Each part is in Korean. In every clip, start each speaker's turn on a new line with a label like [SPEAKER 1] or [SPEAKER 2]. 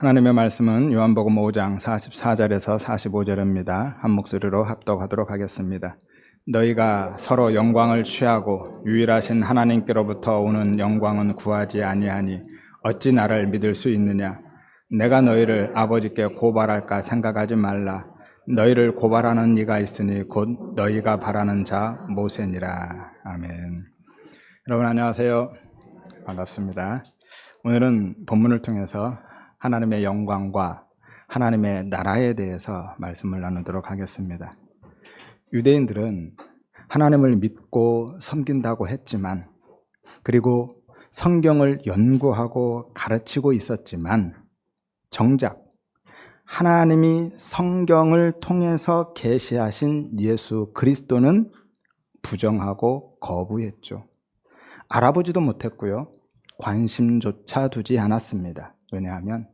[SPEAKER 1] 하나님의 말씀은 요한복음 5장 44절에서 45절입니다. 한 목소리로 합독하도록 하겠습니다. 너희가 서로 영광을 취하고 유일하신 하나님께로부터 오는 영광은 구하지 아니하니 어찌 나를 믿을 수 있느냐? 내가 너희를 아버지께 고발할까 생각하지 말라. 너희를 고발하는 이가 있으니 곧 너희가 바라는 자 모세니라. 아멘. 여러분 안녕하세요. 반갑습니다. 오늘은 본문을 통해서 하나님의 영광과 하나님의 나라에 대해서 말씀을 나누도록 하겠습니다. 유대인들은 하나님을 믿고 섬긴다고 했지만, 그리고 성경을 연구하고 가르치고 있었지만, 정작 하나님이 성경을 통해서 계시하신 예수 그리스도는 부정하고 거부했죠. 알아보지도 못했고요. 관심조차 두지 않았습니다. 왜냐하면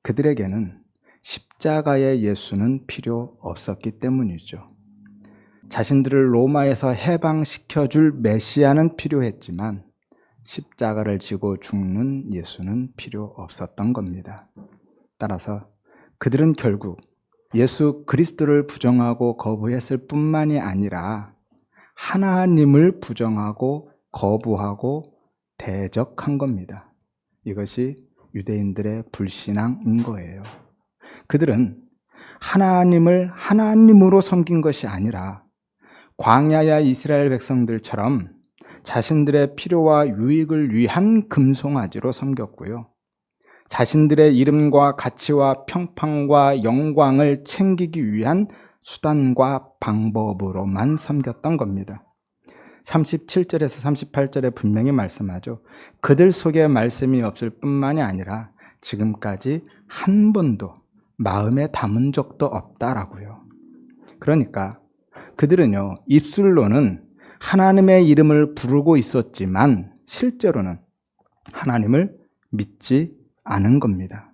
[SPEAKER 1] 그들에게는 십자가의 예수는 필요 없었기 때문이죠. 자신들을 로마에서 해방시켜줄 메시아는 필요했지만 십자가를 지고 죽는 예수는 필요 없었던 겁니다. 따라서 그들은 결국 예수 그리스도를 부정하고 거부했을 뿐만이 아니라 하나님을 부정하고 거부하고 대적한 겁니다. 이것이 유대인들의 불신앙인 거예요. 그들은 하나님을 하나님으로 섬긴 것이 아니라 광야의 이스라엘 백성들처럼 자신들의 필요와 유익을 위한 금송아지로 섬겼고요. 자신들의 이름과 가치와 평판과 영광을 챙기기 위한 수단과 방법으로만 섬겼던 겁니다. 37절에서 38절에 분명히 말씀하죠. 그들 속에 말씀이 없을 뿐만이 아니라 지금까지 한 번도 마음에 담은 적도 없다라고요. 그러니까 그들은요, 입술로는 하나님의 이름을 부르고 있었지만 실제로는 하나님을 믿지 않은 겁니다.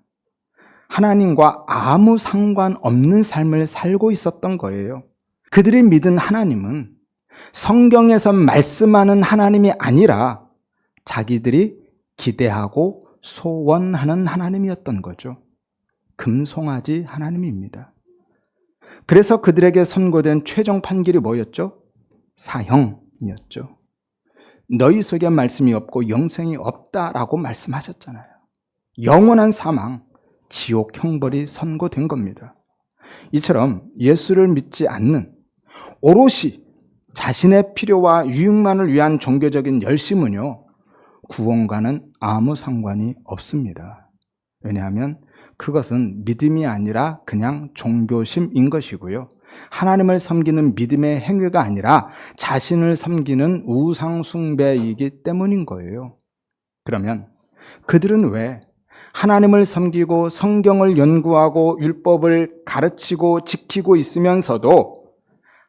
[SPEAKER 1] 하나님과 아무 상관없는 삶을 살고 있었던 거예요. 그들이 믿은 하나님은 성경에서 말씀하는 하나님이 아니라 자기들이 기대하고 소원하는 하나님이었던 거죠. 금송아지 하나님입니다. 그래서 그들에게 선고된 최종 판결이 뭐였죠? 사형이었죠. 너희 속에 말씀이 없고 영생이 없다라고 말씀하셨잖아요. 영원한 사망, 지옥 형벌이 선고된 겁니다. 이처럼 예수를 믿지 않는 오롯이 자신의 필요와 유익만을 위한 종교적인 열심은요, 구원과는 아무 상관이 없습니다. 왜냐하면 그것은 믿음이 아니라 그냥 종교심인 것이고요. 하나님을 섬기는 믿음의 행위가 아니라 자신을 섬기는 우상숭배이기 때문인 거예요. 그러면 그들은 왜 하나님을 섬기고 성경을 연구하고 율법을 가르치고 지키고 있으면서도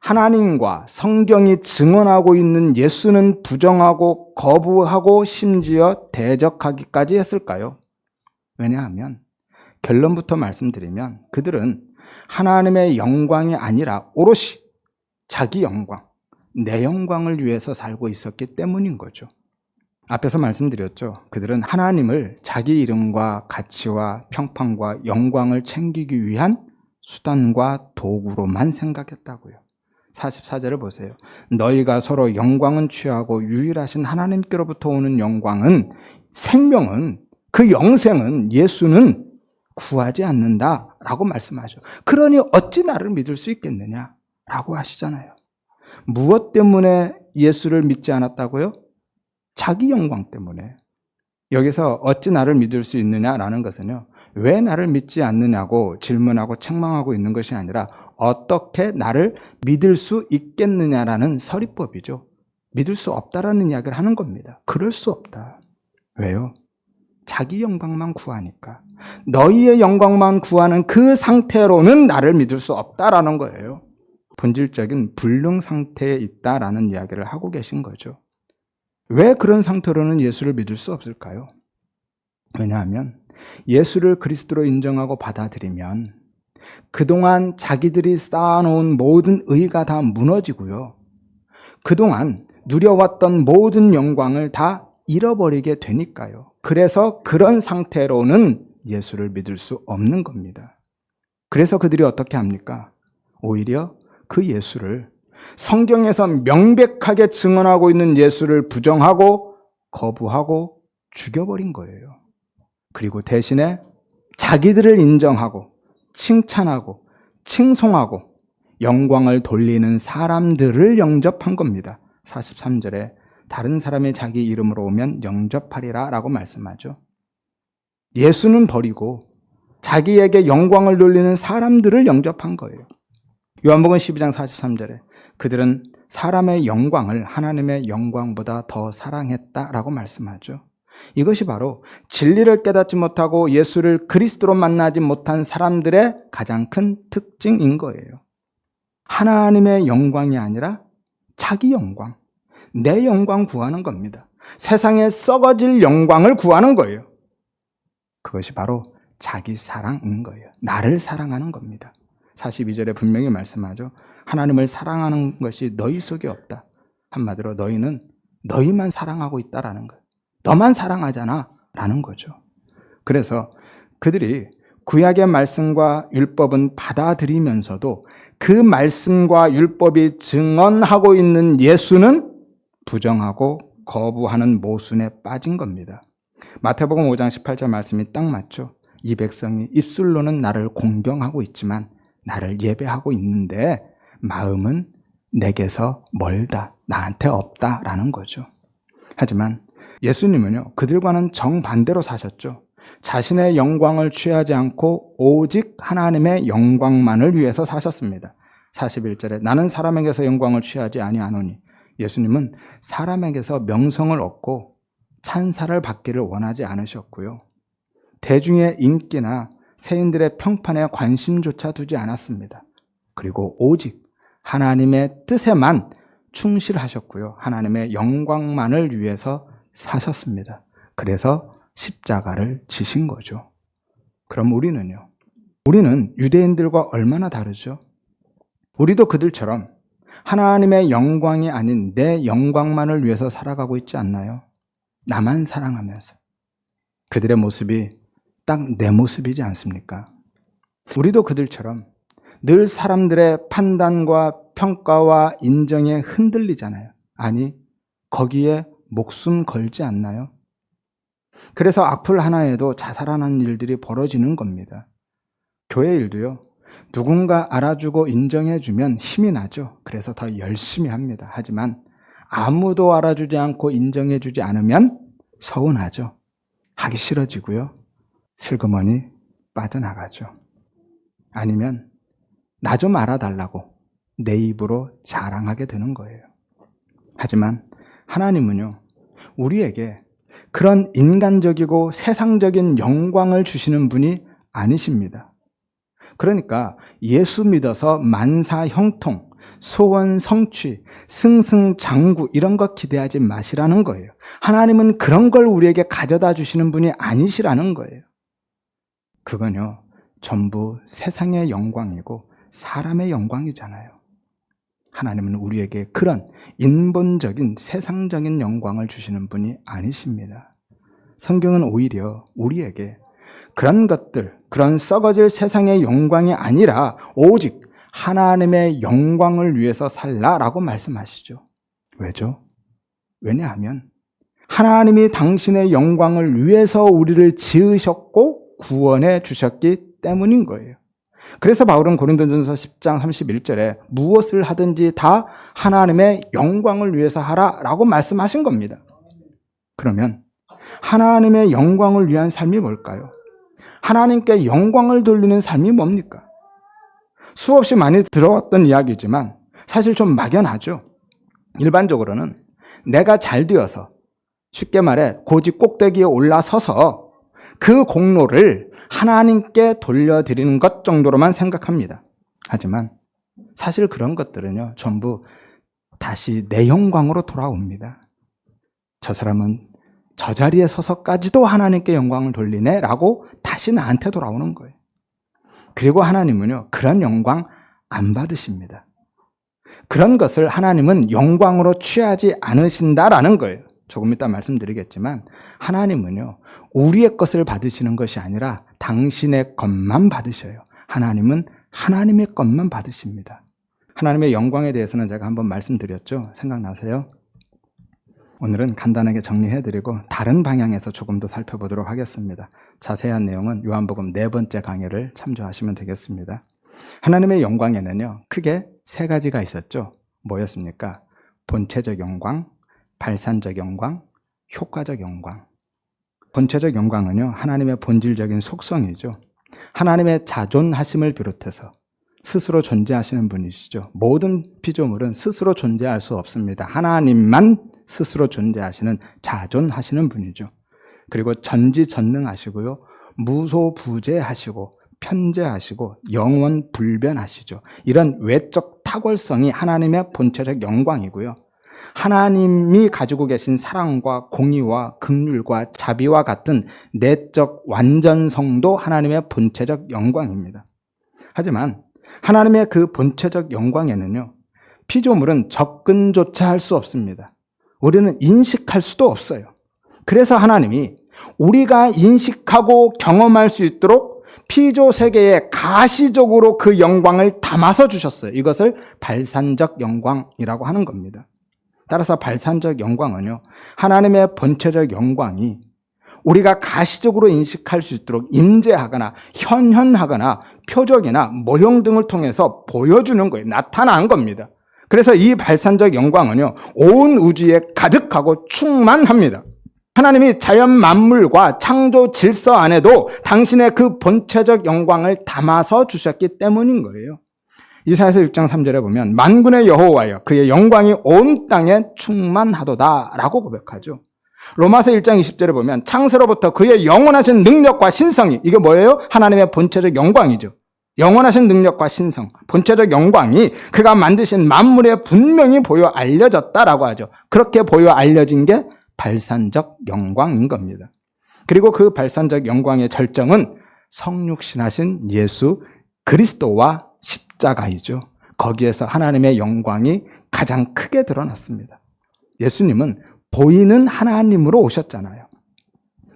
[SPEAKER 1] 하나님과 성경이 증언하고 있는 예수는 부정하고 거부하고 심지어 대적하기까지 했을까요? 왜냐하면 결론부터 말씀드리면 그들은 하나님의 영광이 아니라 오롯이 자기 영광, 내 영광을 위해서 살고 있었기 때문인 거죠. 앞에서 말씀드렸죠. 그들은 하나님을 자기 이름과 가치와 평판과 영광을 챙기기 위한 수단과 도구로만 생각했다고요. 44절을 보세요. 너희가 서로 영광은 취하고 유일하신 하나님께로부터 오는 영광은, 생명은, 그 영생은, 예수는 구하지 않는다라고 말씀하죠. 그러니 어찌 나를 믿을 수 있겠느냐라고 하시잖아요. 무엇 때문에 예수를 믿지 않았다고요? 자기 영광 때문에. 여기서 어찌 나를 믿을 수 있느냐라는 것은요, 왜 나를 믿지 않느냐고 질문하고 책망하고 있는 것이 아니라 어떻게 나를 믿을 수 있겠느냐라는 서리법이죠. 믿을 수 없다라는 이야기를 하는 겁니다. 그럴 수 없다. 왜요? 자기 영광만 구하니까. 너희의 영광만 구하는 그 상태로는 나를 믿을 수 없다라는 거예요. 본질적인 불능 상태에 있다라는 이야기를 하고 계신 거죠. 왜 그런 상태로는 예수를 믿을 수 없을까요? 왜냐하면 예수를 그리스도로 인정하고 받아들이면 그동안 자기들이 쌓아놓은 모든 의가 다 무너지고요. 그동안 누려왔던 모든 영광을 다 잃어버리게 되니까요. 그래서 그런 상태로는 예수를 믿을 수 없는 겁니다. 그래서 그들이 어떻게 합니까? 오히려 그 예수를, 성경에서 명백하게 증언하고 있는 예수를 부정하고 거부하고 죽여버린 거예요. 그리고 대신에 자기들을 인정하고 칭찬하고 칭송하고 영광을 돌리는 사람들을 영접한 겁니다. 43절에 다른 사람이 자기 이름으로 오면 영접하리라 라고 말씀하죠. 예수는 버리고 자기에게 영광을 돌리는 사람들을 영접한 거예요. 요한복음 12장 43절에 그들은 사람의 영광을 하나님의 영광보다 더 사랑했다라고 말씀하죠. 이것이 바로 진리를 깨닫지 못하고 예수를 그리스도로 만나지 못한 사람들의 가장 큰 특징인 거예요. 하나님의 영광이 아니라 자기 영광, 내 영광 구하는 겁니다. 세상에 썩어질 영광을 구하는 거예요. 그것이 바로 자기 사랑인 거예요. 나를 사랑하는 겁니다. 42절에 분명히 말씀하죠. 하나님을 사랑하는 것이 너희 속에 없다. 한마디로 너희는 너희만 사랑하고 있다라는 거예요. 너만 사랑하잖아 라는 거죠. 그래서 그들이 구약의 말씀과 율법은 받아들이면서도 그 말씀과 율법이 증언하고 있는 예수는 부정하고 거부하는 모순에 빠진 겁니다. 마태복음 5장 18절 말씀이 딱 맞죠. 이 백성이 입술로는 나를 공경하고 있지만 나를 예배하고 있는데 마음은 내게서 멀다, 나한테 없다라는 거죠. 하지만 예수님은요, 그들과는 정반대로 사셨죠. 자신의 영광을 취하지 않고 오직 하나님의 영광만을 위해서 사셨습니다. 41절에 나는 사람에게서 영광을 취하지 아니하노니, 예수님은 사람에게서 명성을 얻고 찬사를 받기를 원하지 않으셨고요. 대중의 인기나 세인들의 평판에 관심조차 두지 않았습니다. 그리고 오직 하나님의 뜻에만 충실하셨고요. 하나님의 영광만을 위해서 사셨습니다. 그래서 십자가를 지신 거죠. 그럼 우리는요? 우리는 유대인들과 얼마나 다르죠? 우리도 그들처럼 하나님의 영광이 아닌 내 영광만을 위해서 살아가고 있지 않나요? 나만 사랑하면서. 그들의 모습이 딱 내 모습이지 않습니까? 우리도 그들처럼 늘 사람들의 판단과 평가와 인정에 흔들리잖아요. 아니, 거기에 목숨 걸지 않나요? 그래서 악플 하나에도 자살하는 일들이 벌어지는 겁니다. 교회 일도요, 누군가 알아주고 인정해주면 힘이 나죠. 그래서 더 열심히 합니다. 하지만 아무도 알아주지 않고 인정해주지 않으면 서운하죠. 하기 싫어지고요. 슬그머니 빠져나가죠. 아니면 나 좀 알아달라고 내 입으로 자랑하게 되는 거예요. 하지만 하나님은요, 우리에게 그런 인간적이고 세상적인 영광을 주시는 분이 아니십니다. 그러니까 예수 믿어서 만사 형통, 소원 성취, 승승장구 이런 거 기대하지 마시라는 거예요. 하나님은 그런 걸 우리에게 가져다 주시는 분이 아니시라는 거예요. 그건요, 전부 세상의 영광이고 사람의 영광이잖아요. 하나님은 우리에게 그런 인본적인 세상적인 영광을 주시는 분이 아니십니다. 성경은 오히려 우리에게 그런 것들, 그런 썩어질 세상의 영광이 아니라 오직 하나님의 영광을 위해서 살라라고 말씀하시죠. 왜죠? 왜냐하면 하나님이 당신의 영광을 위해서 우리를 지으셨고 구원해 주셨기 때문인 거예요. 그래서 바울은 고린도전서 10장 31절에 무엇을 하든지 다 하나님의 영광을 위해서 하라라고 말씀하신 겁니다. 그러면 하나님의 영광을 위한 삶이 뭘까요? 하나님께 영광을 돌리는 삶이 뭡니까? 수없이 많이 들어왔던 이야기지만 사실 좀 막연하죠. 일반적으로는 내가 잘 되어서, 쉽게 말해 고지 꼭대기에 올라서서 그 공로를 하나님께 돌려드리는 것 정도로만 생각합니다. 하지만 사실 그런 것들은요, 전부 다시 내 영광으로 돌아옵니다. 저 사람은 저 자리에 서서까지도 하나님께 영광을 돌리네 라고 다시 나한테 돌아오는 거예요. 그리고 하나님은요, 그런 영광 안 받으십니다. 그런 것을 하나님은 영광으로 취하지 않으신다라는 거예요. 조금 이따 말씀드리겠지만 하나님은요, 우리의 것을 받으시는 것이 아니라 당신의 것만 받으셔요. 하나님은 하나님의 것만 받으십니다. 하나님의 영광에 대해서는 제가 한번 말씀드렸죠. 생각나세요? 오늘은 간단하게 정리해드리고 다른 방향에서 조금 더 살펴보도록 하겠습니다. 자세한 내용은 요한복음 4번째 강해를 참조하시면 되겠습니다. 하나님의 영광에는요, 크게 3가지가 있었죠. 뭐였습니까? 본체적 영광, 발산적 영광, 효과적 영광. 본체적 영광은요, 하나님의 본질적인 속성이죠. 하나님의 자존하심을 비롯해서 스스로 존재하시는 분이시죠. 모든 피조물은 스스로 존재할 수 없습니다. 하나님만 스스로 존재하시는, 자존하시는 분이죠. 그리고 전지전능하시고요, 무소부재하시고 편재하시고 영원불변하시죠. 이런 외적 탁월성이 하나님의 본체적 영광이고요. 하나님이 가지고 계신 사랑과 공의와 긍휼과 자비와 같은 내적 완전성도 하나님의 본체적 영광입니다. 하지만 하나님의 그 본체적 영광에는요, 피조물은 접근조차 할 수 없습니다. 우리는 인식할 수도 없어요. 그래서 하나님이 우리가 인식하고 경험할 수 있도록 피조 세계에 가시적으로 그 영광을 담아서 주셨어요. 이것을 발산적 영광이라고 하는 겁니다. 따라서 발산적 영광은요, 하나님의 본체적 영광이 우리가 가시적으로 인식할 수 있도록 임재하거나 현현하거나 표적이나 모형 등을 통해서 보여주는 거예요. 나타난 겁니다. 그래서 이 발산적 영광은요, 온 우주에 가득하고 충만합니다. 하나님이 자연 만물과 창조 질서 안에도 당신의 그 본체적 영광을 담아서 주셨기 때문인 거예요. 이사야서 6장 3절에 보면 만군의 여호와여 그의 영광이 온 땅에 충만하도다 라고 고백하죠. 로마서 1장 20절에 보면 창세로부터 그의 영원하신 능력과 신성이, 이게 뭐예요? 하나님의 본체적 영광이죠. 영원하신 능력과 신성, 본체적 영광이 그가 만드신 만물에 분명히 보여 알려졌다라고 하죠. 그렇게 보여 알려진 게 발산적 영광인 겁니다. 그리고 그 발산적 영광의 절정은 성육신하신 예수 그리스도와 십자가이죠. 거기에서 하나님의 영광이 가장 크게 드러났습니다. 예수님은 보이는 하나님으로 오셨잖아요.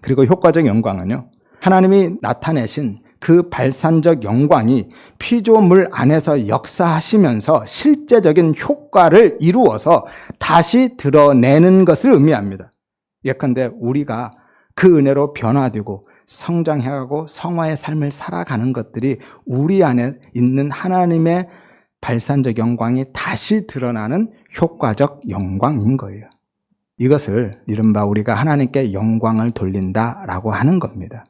[SPEAKER 1] 그리고 효과적 영광은요, 하나님이 나타내신 그 발산적 영광이 피조물 안에서 역사하시면서 실제적인 효과를 이루어서 다시 드러내는 것을 의미합니다. 예컨대 우리가 그 은혜로 변화되고 성장해가고 성화의 삶을 살아가는 것들이 우리 안에 있는 하나님의 발산적 영광이 다시 드러나는 효과적 영광인 거예요. 이것을 이른바 우리가 하나님께 영광을 돌린다라고 하는 겁니다.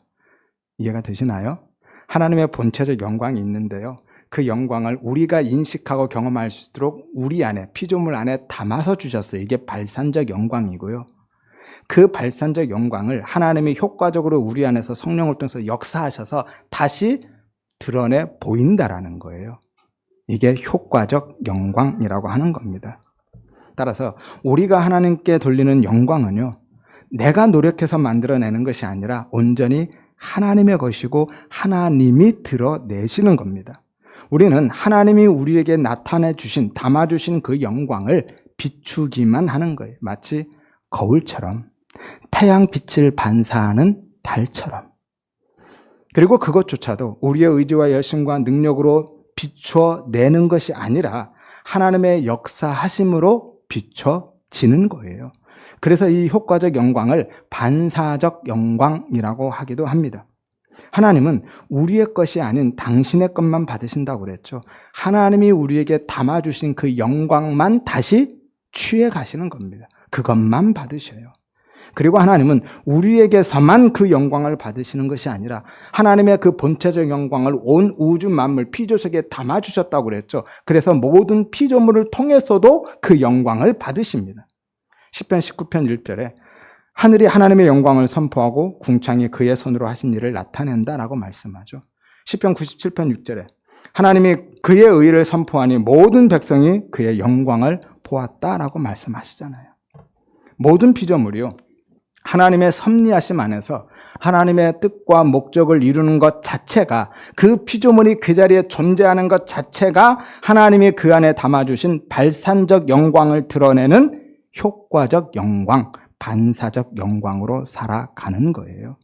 [SPEAKER 1] 이해가 되시나요? 하나님의 본체적 영광이 있는데요, 그 영광을 우리가 인식하고 경험할 수 있도록 우리 안에, 피조물 안에 담아서 주셨어요. 이게 발산적 영광이고요. 그 발산적 영광을 하나님이 효과적으로 우리 안에서 성령을 통해서 역사하셔서 다시 드러내 보인다라는 거예요. 이게 효과적 영광이라고 하는 겁니다. 따라서 우리가 하나님께 돌리는 영광은요, 내가 노력해서 만들어내는 것이 아니라 온전히 하나님의 것이고 하나님이 드러내시는 겁니다. 우리는 하나님이 우리에게 나타내 주신, 담아 주신 그 영광을 비추기만 하는 거예요. 마치 거울처럼, 태양빛을 반사하는 달처럼. 그리고 그것조차도 우리의 의지와 열심과 능력으로 비춰내는 것이 아니라 하나님의 역사하심으로 비춰지는 거예요. 그래서 이 효과적 영광을 반사적 영광이라고 하기도 합니다. 하나님은 우리의 것이 아닌 당신의 것만 받으신다고 그랬죠. 하나님이 우리에게 담아주신 그 영광만 다시 취해 가시는 겁니다. 그것만 받으셔요. 그리고 하나님은 우리에게서만 그 영광을 받으시는 것이 아니라 하나님의 그 본체적 영광을 온 우주 만물 피조 속에 담아주셨다고 그랬죠. 그래서 모든 피조물을 통해서도 그 영광을 받으십니다. 시편 19편 1절에 하늘이 하나님의 영광을 선포하고 궁창이 그의 손으로 하신 일을 나타낸다라고 말씀하죠. 시편 97편 6절에 하나님이 그의 의를 선포하니 모든 백성이 그의 영광을 보았다라고 말씀하시잖아요. 모든 피조물이요, 하나님의 섭리하심 안에서 하나님의 뜻과 목적을 이루는 것 자체가, 그 피조물이 그 자리에 존재하는 것 자체가 하나님이 그 안에 담아주신 발산적 영광을 드러내는 효과적 영광, 반사적 영광으로 살아가는 거예요.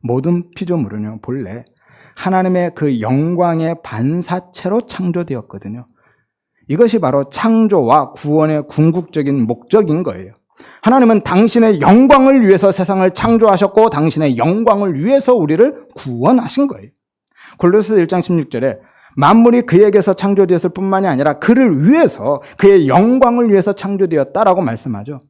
[SPEAKER 1] 모든 피조물은요, 본래 하나님의 그 영광의 반사체로 창조되었거든요. 이것이 바로 창조와 구원의 궁극적인 목적인 거예요. 하나님은 당신의 영광을 위해서 세상을 창조하셨고 당신의 영광을 위해서 우리를 구원하신 거예요. 골로새 1장 16절에 만물이 그에게서 창조되었을 뿐만이 아니라 그를 위해서 그의 영광을 위해서 창조되었다라고 말씀하죠.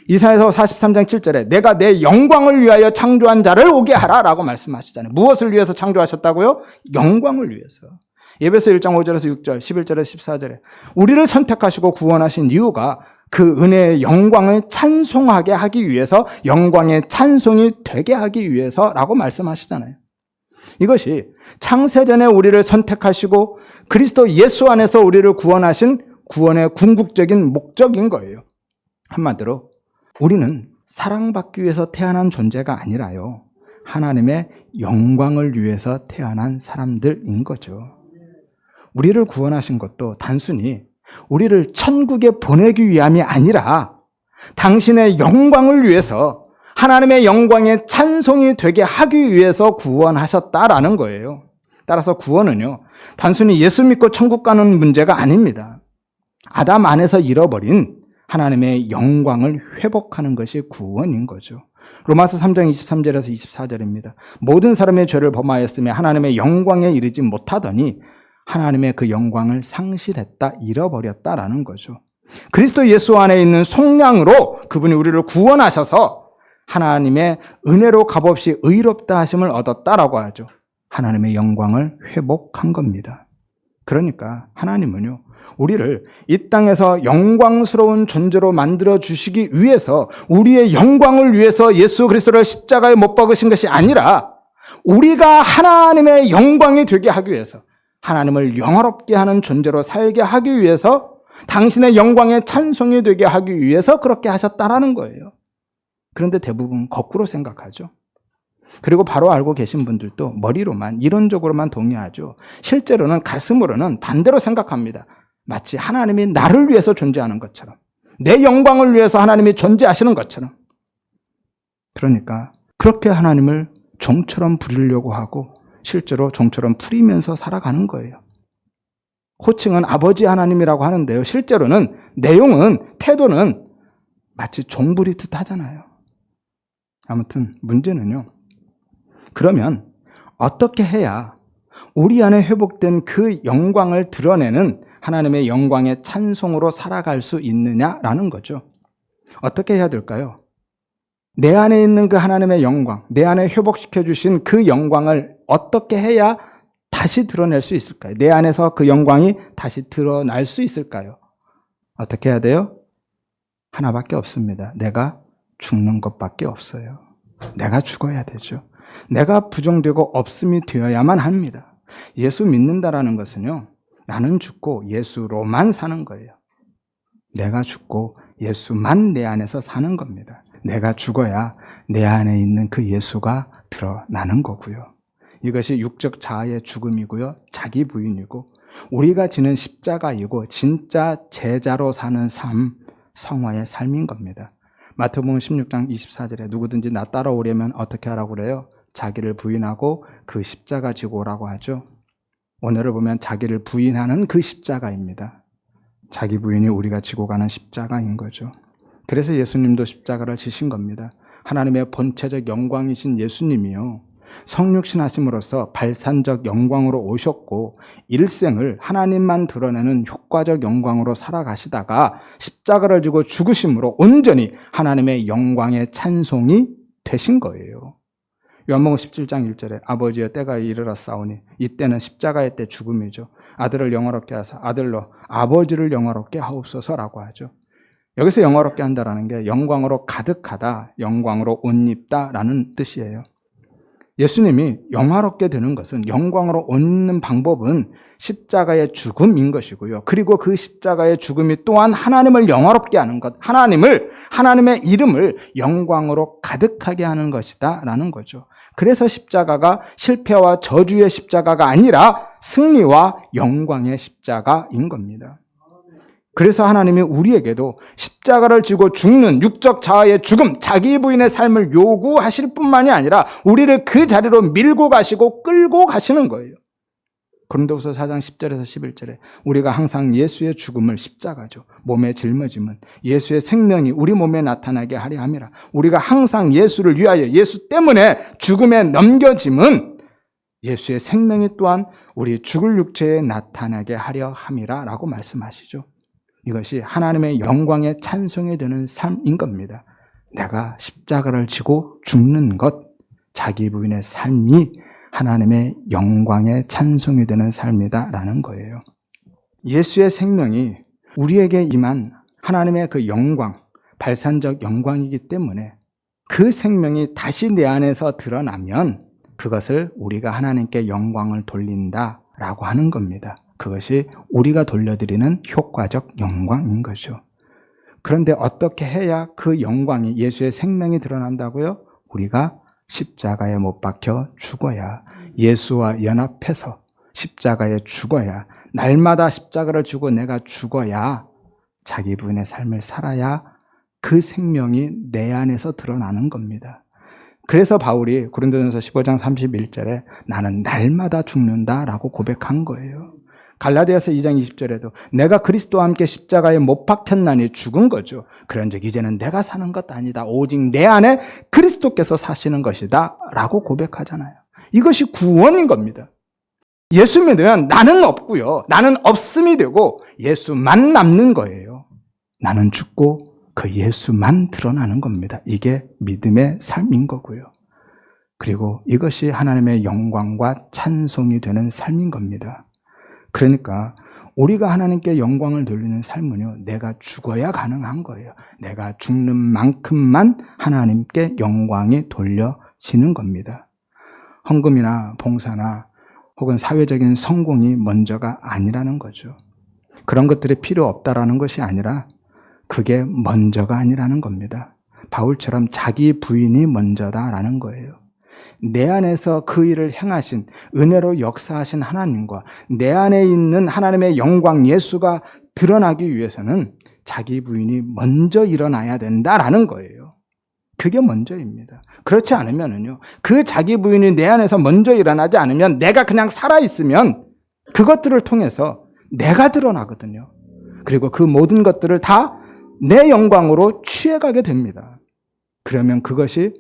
[SPEAKER 1] 이사야서 43장 7절에 내가 내 영광을 위하여 창조한 자를 오게 하라라고 말씀하시잖아요. 무엇을 위해서 창조하셨다고요? 영광을 위해서. 에베소 1장 5절에서 6절, 11절에서 14절에 우리를 선택하시고 구원하신 이유가 그 은혜의 영광을 찬송하게 하기 위해서, 영광의 찬송이 되게 하기 위해서라고 말씀하시잖아요. 이것이 창세전에 우리를 선택하시고 그리스도 예수 안에서 우리를 구원하신 구원의 궁극적인 목적인 거예요. 한마디로 우리는 사랑받기 위해서 태어난 존재가 아니라요, 하나님의 영광을 위해서 태어난 사람들인 거죠. 우리를 구원하신 것도 단순히 우리를 천국에 보내기 위함이 아니라 당신의 영광을 위해서, 하나님의 영광의 찬송이 되게 하기 위해서 구원하셨다라는 거예요. 따라서 구원은요, 단순히 예수 믿고 천국 가는 문제가 아닙니다. 아담 안에서 잃어버린 하나님의 영광을 회복하는 것이 구원인 거죠. 로마서 3장 23절에서 24절입니다. 모든 사람의 죄를 범하였으며 하나님의 영광에 이르지 못하더니 하나님의 그 영광을 상실했다, 잃어버렸다라는 거죠. 그리스도 예수 안에 있는 속량으로 그분이 우리를 구원하셔서 하나님의 은혜로 값없이 의롭다 하심을 얻었다라고 하죠. 하나님의 영광을 회복한 겁니다. 그러니까 하나님은요, 우리를 이 땅에서 영광스러운 존재로 만들어 주시기 위해서, 우리의 영광을 위해서 예수 그리스도를 십자가에 못 박으신 것이 아니라 우리가 하나님의 영광이 되게 하기 위해서, 하나님을 영화롭게 하는 존재로 살게 하기 위해서, 당신의 영광의 찬송이 되게 하기 위해서 그렇게 하셨다라는 거예요. 그런데 대부분 거꾸로 생각하죠. 그리고 바로 알고 계신 분들도 머리로만, 이론적으로만 동의하죠. 실제로는 가슴으로는 반대로 생각합니다. 마치 하나님이 나를 위해서 존재하는 것처럼, 내 영광을 위해서 하나님이 존재하시는 것처럼. 그러니까 그렇게 하나님을 종처럼 부리려고 하고 실제로 종처럼 부리면서 살아가는 거예요. 호칭은 아버지 하나님이라고 하는데요, 실제로는 내용은, 태도는 마치 종 부리듯 하잖아요. 아무튼 문제는요, 그러면 어떻게 해야 우리 안에 회복된 그 영광을 드러내는 하나님의 영광의 찬송으로 살아갈 수 있느냐라는 거죠. 어떻게 해야 될까요? 내 안에 있는 그 하나님의 영광, 내 안에 회복시켜 주신 그 영광을 어떻게 해야 다시 드러낼 수 있을까요? 내 안에서 그 영광이 다시 드러날 수 있을까요? 어떻게 해야 돼요? 하나밖에 없습니다. 내가 죽는 것밖에 없어요. 내가 죽어야 되죠. 내가 부정되고 없음이 되어야만 합니다. 예수 믿는다라는 것은요, 나는 죽고 예수로만 사는 거예요. 내가 죽고 예수만 내 안에서 사는 겁니다. 내가 죽어야 내 안에 있는 그 예수가 드러나는 거고요. 이것이 육적 자아의 죽음이고요, 자기 부인이고, 우리가 지는 십자가이고 진짜 제자로 사는 삶, 성화의 삶인 겁니다. 마태복음 16장 24절에 누구든지 나 따라오려면 어떻게 하라고 그래요? 자기를 부인하고 그 십자가 지고 오라고 하죠. 오늘을 보면 자기를 부인하는 그 십자가입니다. 자기 부인이 우리가 지고 가는 십자가인 거죠. 그래서 예수님도 십자가를 지신 겁니다. 하나님의 본체적 영광이신 예수님이요, 성육신 하심으로써 발산적 영광으로 오셨고 일생을 하나님만 드러내는 효과적 영광으로 살아가시다가 십자가를 지고 죽으심으로 온전히 하나님의 영광의 찬송이 되신 거예요. 요한복음 17장 1절에 아버지여 때가 이르렀사오니, 이때는 십자가의 때 죽음이죠. 아들을 영화롭게 하사 아들로 아버지를 영화롭게 하옵소서라고 하죠. 여기서 영화롭게 한다라는 게 영광으로 가득하다, 영광으로 옷 입다라는 뜻이에요. 예수님이 영화롭게 되는 것은, 영광으로 옷 입는 방법은 십자가의 죽음인 것이고요. 그리고 그 십자가의 죽음이 또한 하나님을 영화롭게 하는 것, 하나님의 이름을 영광으로 가득하게 하는 것이다 라는 거죠. 그래서 십자가가 실패와 저주의 십자가가 아니라 승리와 영광의 십자가인 겁니다. 그래서 하나님이 우리에게도 십자가를 지고 죽는 육적 자아의 죽음, 자기 부인의 삶을 요구하실 뿐만이 아니라 우리를 그 자리로 밀고 가시고 끌고 가시는 거예요. 고린도후서 4장 10절에서 11절에 우리가 항상 예수의 죽음을, 십자가죠, 몸에 짊어짐은 예수의 생명이 우리 몸에 나타나게 하려 함이라. 우리가 항상 예수를 위하여, 예수 때문에 죽음에 넘겨짐은 예수의 생명이 또한 우리 죽을 육체에 나타나게 하려 함이라 라고 말씀하시죠. 이것이 하나님의 영광에 찬송이 되는 삶인 겁니다. 내가 십자가를 지고 죽는 것, 자기 부인의 삶이 하나님의 영광에 찬송이 되는 삶이다라는 거예요. 예수의 생명이 우리에게 임한 하나님의 그 영광, 발산적 영광이기 때문에 그 생명이 다시 내 안에서 드러나면 그것을 우리가 하나님께 영광을 돌린다라고 하는 겁니다. 그것이 우리가 돌려드리는 효과적 영광인 거죠. 그런데 어떻게 해야 그 영광이, 예수의 생명이 드러난다고요? 우리가 십자가에 못 박혀 죽어야, 예수와 연합해서 십자가에 죽어야, 날마다 십자가를 지고 내가 죽어야, 자기 부인의 삶을 살아야 그 생명이 내 안에서 드러나는 겁니다. 그래서 바울이 고린도전서 15장 31절에 나는 날마다 죽는다라고 고백한 거예요. 갈라디아서 2장 20절에도 내가 그리스도와 함께 십자가에 못 박혔나니 죽은 거죠. 그런즉 이제는 내가 사는 것 아니다. 오직 내 안에 그리스도께서 사시는 것이다 라고 고백하잖아요. 이것이 구원인 겁니다. 예수 믿으면 나는 없고요, 나는 없음이 되고 예수만 남는 거예요. 나는 죽고 그 예수만 드러나는 겁니다. 이게 믿음의 삶인 거고요. 그리고 이것이 하나님의 영광과 찬송이 되는 삶인 겁니다. 그러니까 우리가 하나님께 영광을 돌리는 삶은요, 내가 죽어야 가능한 거예요. 내가 죽는 만큼만 하나님께 영광이 돌려지는 겁니다. 헌금이나 봉사나 혹은 사회적인 성공이 먼저가 아니라는 거죠. 그런 것들이 필요 없다라는 것이 아니라 그게 먼저가 아니라는 겁니다. 바울처럼 자기 부인이 먼저다라는 거예요. 내 안에서 그 일을 행하신, 은혜로 역사하신 하나님과 내 안에 있는 하나님의 영광, 예수가 드러나기 위해서는 자기 부인이 먼저 일어나야 된다라는 거예요. 그게 먼저입니다. 그렇지 않으면은요, 그 자기 부인이 내 안에서 먼저 일어나지 않으면 내가 그냥 살아있으면 그것들을 통해서 내가 드러나거든요. 그리고 그 모든 것들을 다 내 영광으로 취해가게 됩니다. 그러면 그것이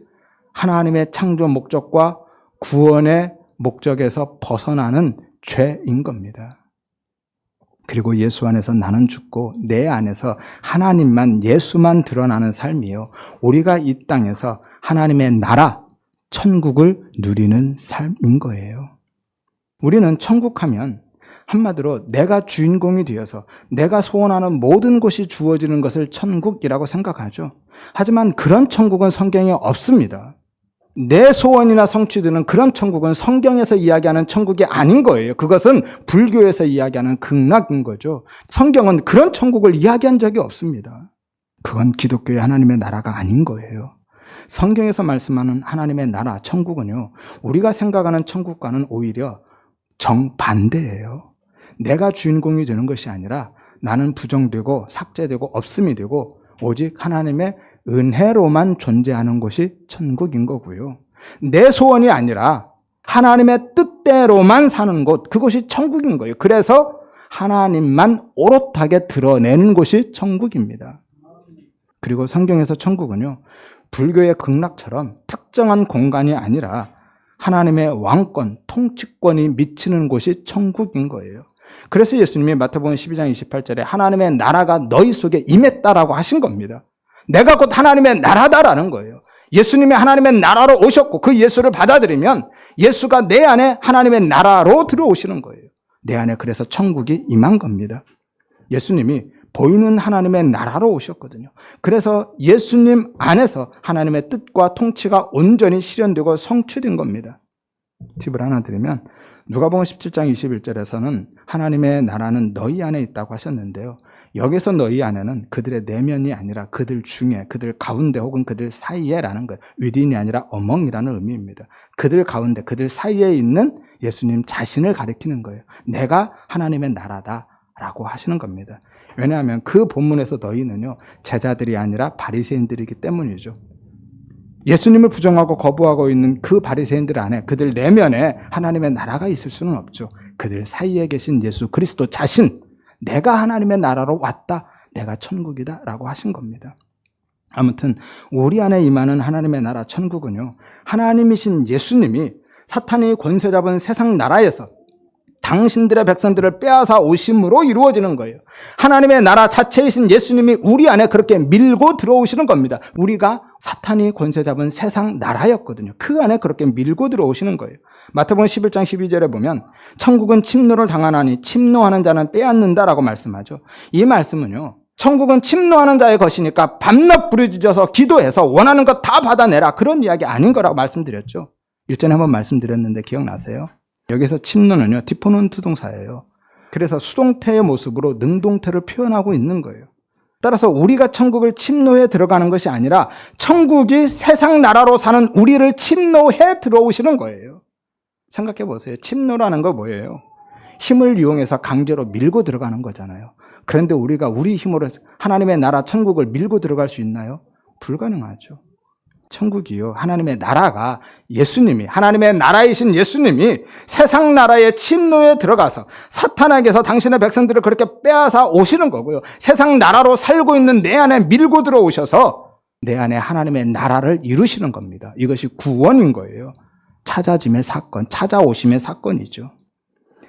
[SPEAKER 1] 하나님의 창조 목적과 구원의 목적에서 벗어나는 죄인 겁니다. 그리고 예수 안에서 나는 죽고 내 안에서 하나님만, 예수만 드러나는 삶이요, 우리가 이 땅에서 하나님의 나라, 천국을 누리는 삶인 거예요. 우리는 천국하면 한마디로 내가 주인공이 되어서 내가 소원하는 모든 것이 주어지는 것을 천국이라고 생각하죠. 하지만 그런 천국은 성경에 없습니다. 내 소원이나 성취되는 그런 천국은 성경에서 이야기하는 천국이 아닌 거예요. 그것은 불교에서 이야기하는 극락인 거죠. 성경은 그런 천국을 이야기한 적이 없습니다. 그건 기독교의 하나님의 나라가 아닌 거예요. 성경에서 말씀하는 하나님의 나라, 천국은요, 우리가 생각하는 천국과는 오히려 정반대예요. 내가 주인공이 되는 것이 아니라 나는 부정되고 삭제되고 없음이 되고 오직 하나님의 은혜로만 존재하는 곳이 천국인 거고요. 내 소원이 아니라 하나님의 뜻대로만 사는 곳, 그것이 천국인 거예요. 그래서 하나님만 오롯하게 드러내는 곳이 천국입니다. 그리고 성경에서 천국은요, 불교의 극락처럼 특정한 공간이 아니라 하나님의 왕권, 통치권이 미치는 곳이 천국인 거예요. 그래서 예수님이 마태복음 12장 28절에 하나님의 나라가 너희 속에 임했다라고 하신 겁니다. 내가 곧 하나님의 나라다라는 거예요. 예수님이 하나님의 나라로 오셨고 그 예수를 받아들이면 예수가 내 안에 하나님의 나라로 들어오시는 거예요. 내 안에 그래서 천국이 임한 겁니다. 예수님이 보이는 하나님의 나라로 오셨거든요. 그래서 예수님 안에서 하나님의 뜻과 통치가 온전히 실현되고 성취된 겁니다. 팁을 하나 드리면 누가복음 17장 21절에서는 하나님의 나라는 너희 안에 있다고 하셨는데요. 여기서 너희 안에는 그들의 내면이 아니라 그들 중에, 그들 가운데 혹은 그들 사이에라는 거예요. within이 아니라 among이라는 의미입니다. 그들 가운데, 그들 사이에 있는 예수님 자신을 가리키는 거예요. 내가 하나님의 나라다 라고 하시는 겁니다. 왜냐하면 그 본문에서 너희는요, 제자들이 아니라 바리새인들이기 때문이죠. 예수님을 부정하고 거부하고 있는 그 바리새인들 안에, 그들 내면에 하나님의 나라가 있을 수는 없죠. 그들 사이에 계신 예수 그리스도 자신, 내가 하나님의 나라로 왔다, 내가 천국이다 라고 하신 겁니다. 아무튼 우리 안에 임하는 하나님의 나라 천국은요, 하나님이신 예수님이 사탄이 권세 잡은 세상 나라에서 당신들의 백성들을 빼앗아 오심으로 이루어지는 거예요. 하나님의 나라 자체이신 예수님이 우리 안에 그렇게 밀고 들어오시는 겁니다. 우리가 사탄이 권세 잡은 세상 나라였거든요. 그 안에 그렇게 밀고 들어오시는 거예요. 마태복음 11장 12절에 보면 천국은 침노를 당하나니 침노하는 자는 빼앗는다라고 말씀하죠. 이 말씀은요, 천국은 침노하는 자의 것이니까 밤낮 부르짖어서 기도해서 원하는 것 다 받아내라, 그런 이야기 아닌 거라고 말씀드렸죠. 일전에 한번 말씀드렸는데 기억나세요? 여기서 침노는요, 디포넌트 동사예요. 그래서 수동태의 모습으로 능동태를 표현하고 있는 거예요. 따라서 우리가 천국을 침노해 들어가는 것이 아니라 천국이 세상 나라로 사는 우리를 침노해 들어오시는 거예요. 생각해 보세요. 침노라는 거 뭐예요? 힘을 이용해서 강제로 밀고 들어가는 거잖아요. 그런데 우리가 우리 힘으로 하나님의 나라 천국을 밀고 들어갈 수 있나요? 불가능하죠. 천국이요, 하나님의 나라가 예수님이, 하나님의 나라이신 예수님이 세상 나라의 침노에 들어가서 사탄에게서 당신의 백성들을 그렇게 빼앗아 오시는 거고요. 세상 나라로 살고 있는 내 안에 밀고 들어오셔서 내 안에 하나님의 나라를 이루시는 겁니다. 이것이 구원인 거예요. 찾아짐의 사건, 찾아오심의 사건이죠.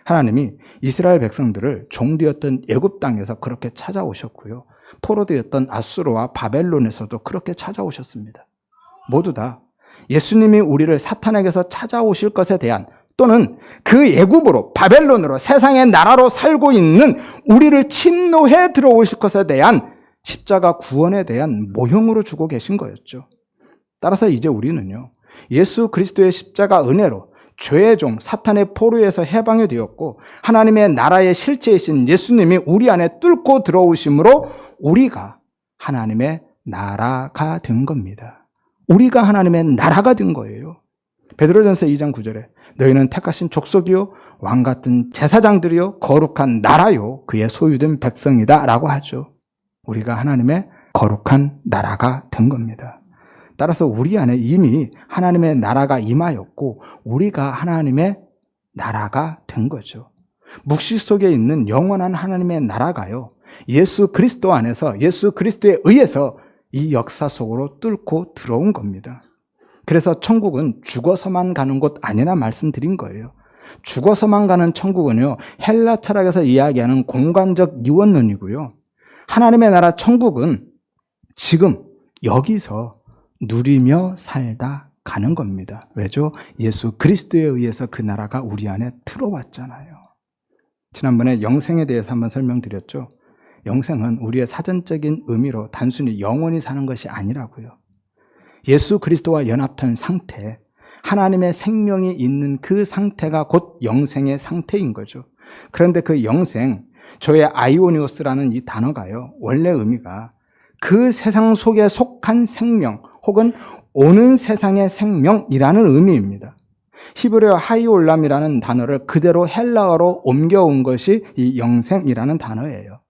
[SPEAKER 1] 하나님이 이스라엘 백성들을 종되었던 애굽 땅에서 그렇게 찾아오셨고요. 포로되었던 아수르와 바벨론에서도 그렇게 찾아오셨습니다. 모두 다 예수님이 우리를 사탄에게서 찾아오실 것에 대한, 또는 그 애굽으로, 바벨론으로, 세상의 나라로 살고 있는 우리를 침노해 들어오실 것에 대한 십자가 구원에 대한 모형으로 주고 계신 거였죠. 따라서 이제 우리는요, 예수 그리스도의 십자가 은혜로 죄의 종 사탄의 포로에서 해방이 되었고 하나님의 나라의 실체이신 예수님이 우리 안에 뚫고 들어오심으로 우리가 하나님의 나라가 된 겁니다. 우리가 하나님의 나라가 된 거예요. 베드로전서 2장 9절에 너희는 택하신 족속이요 왕같은 제사장들이요 거룩한 나라요 그의 소유된 백성이다 라고 하죠. 우리가 하나님의 거룩한 나라가 된 겁니다. 따라서 우리 안에 이미 하나님의 나라가 임하였고 우리가 하나님의 나라가 된 거죠. 묵시 속에 있는 영원한 하나님의 나라가요, 예수 그리스도 안에서, 예수 그리스도에 의해서 이 역사 속으로 뚫고 들어온 겁니다. 그래서 천국은 죽어서만 가는 곳 아니라 말씀드린 거예요. 죽어서만 가는 천국은요, 헬라 철학에서 이야기하는 공간적 이원론이고요. 하나님의 나라 천국은 지금 여기서 누리며 살다 가는 겁니다. 왜죠? 예수 그리스도에 의해서 그 나라가 우리 안에 들어왔잖아요. 지난번에 영생에 대해서 한번 설명드렸죠. 영생은 우리의 사전적인 의미로 단순히 영원히 사는 것이 아니라고요. 예수 그리스도와 연합한 상태, 하나님의 생명이 있는 그 상태가 곧 영생의 상태인 거죠. 그런데 그 영생, 저의 아이오니오스라는 이 단어가요, 원래 의미가 그 세상 속에 속한 생명 혹은 오는 세상의 생명이라는 의미입니다. 히브리어 하이올람이라는 단어를 그대로 헬라어로 옮겨온 것이 이 영생이라는 단어예요.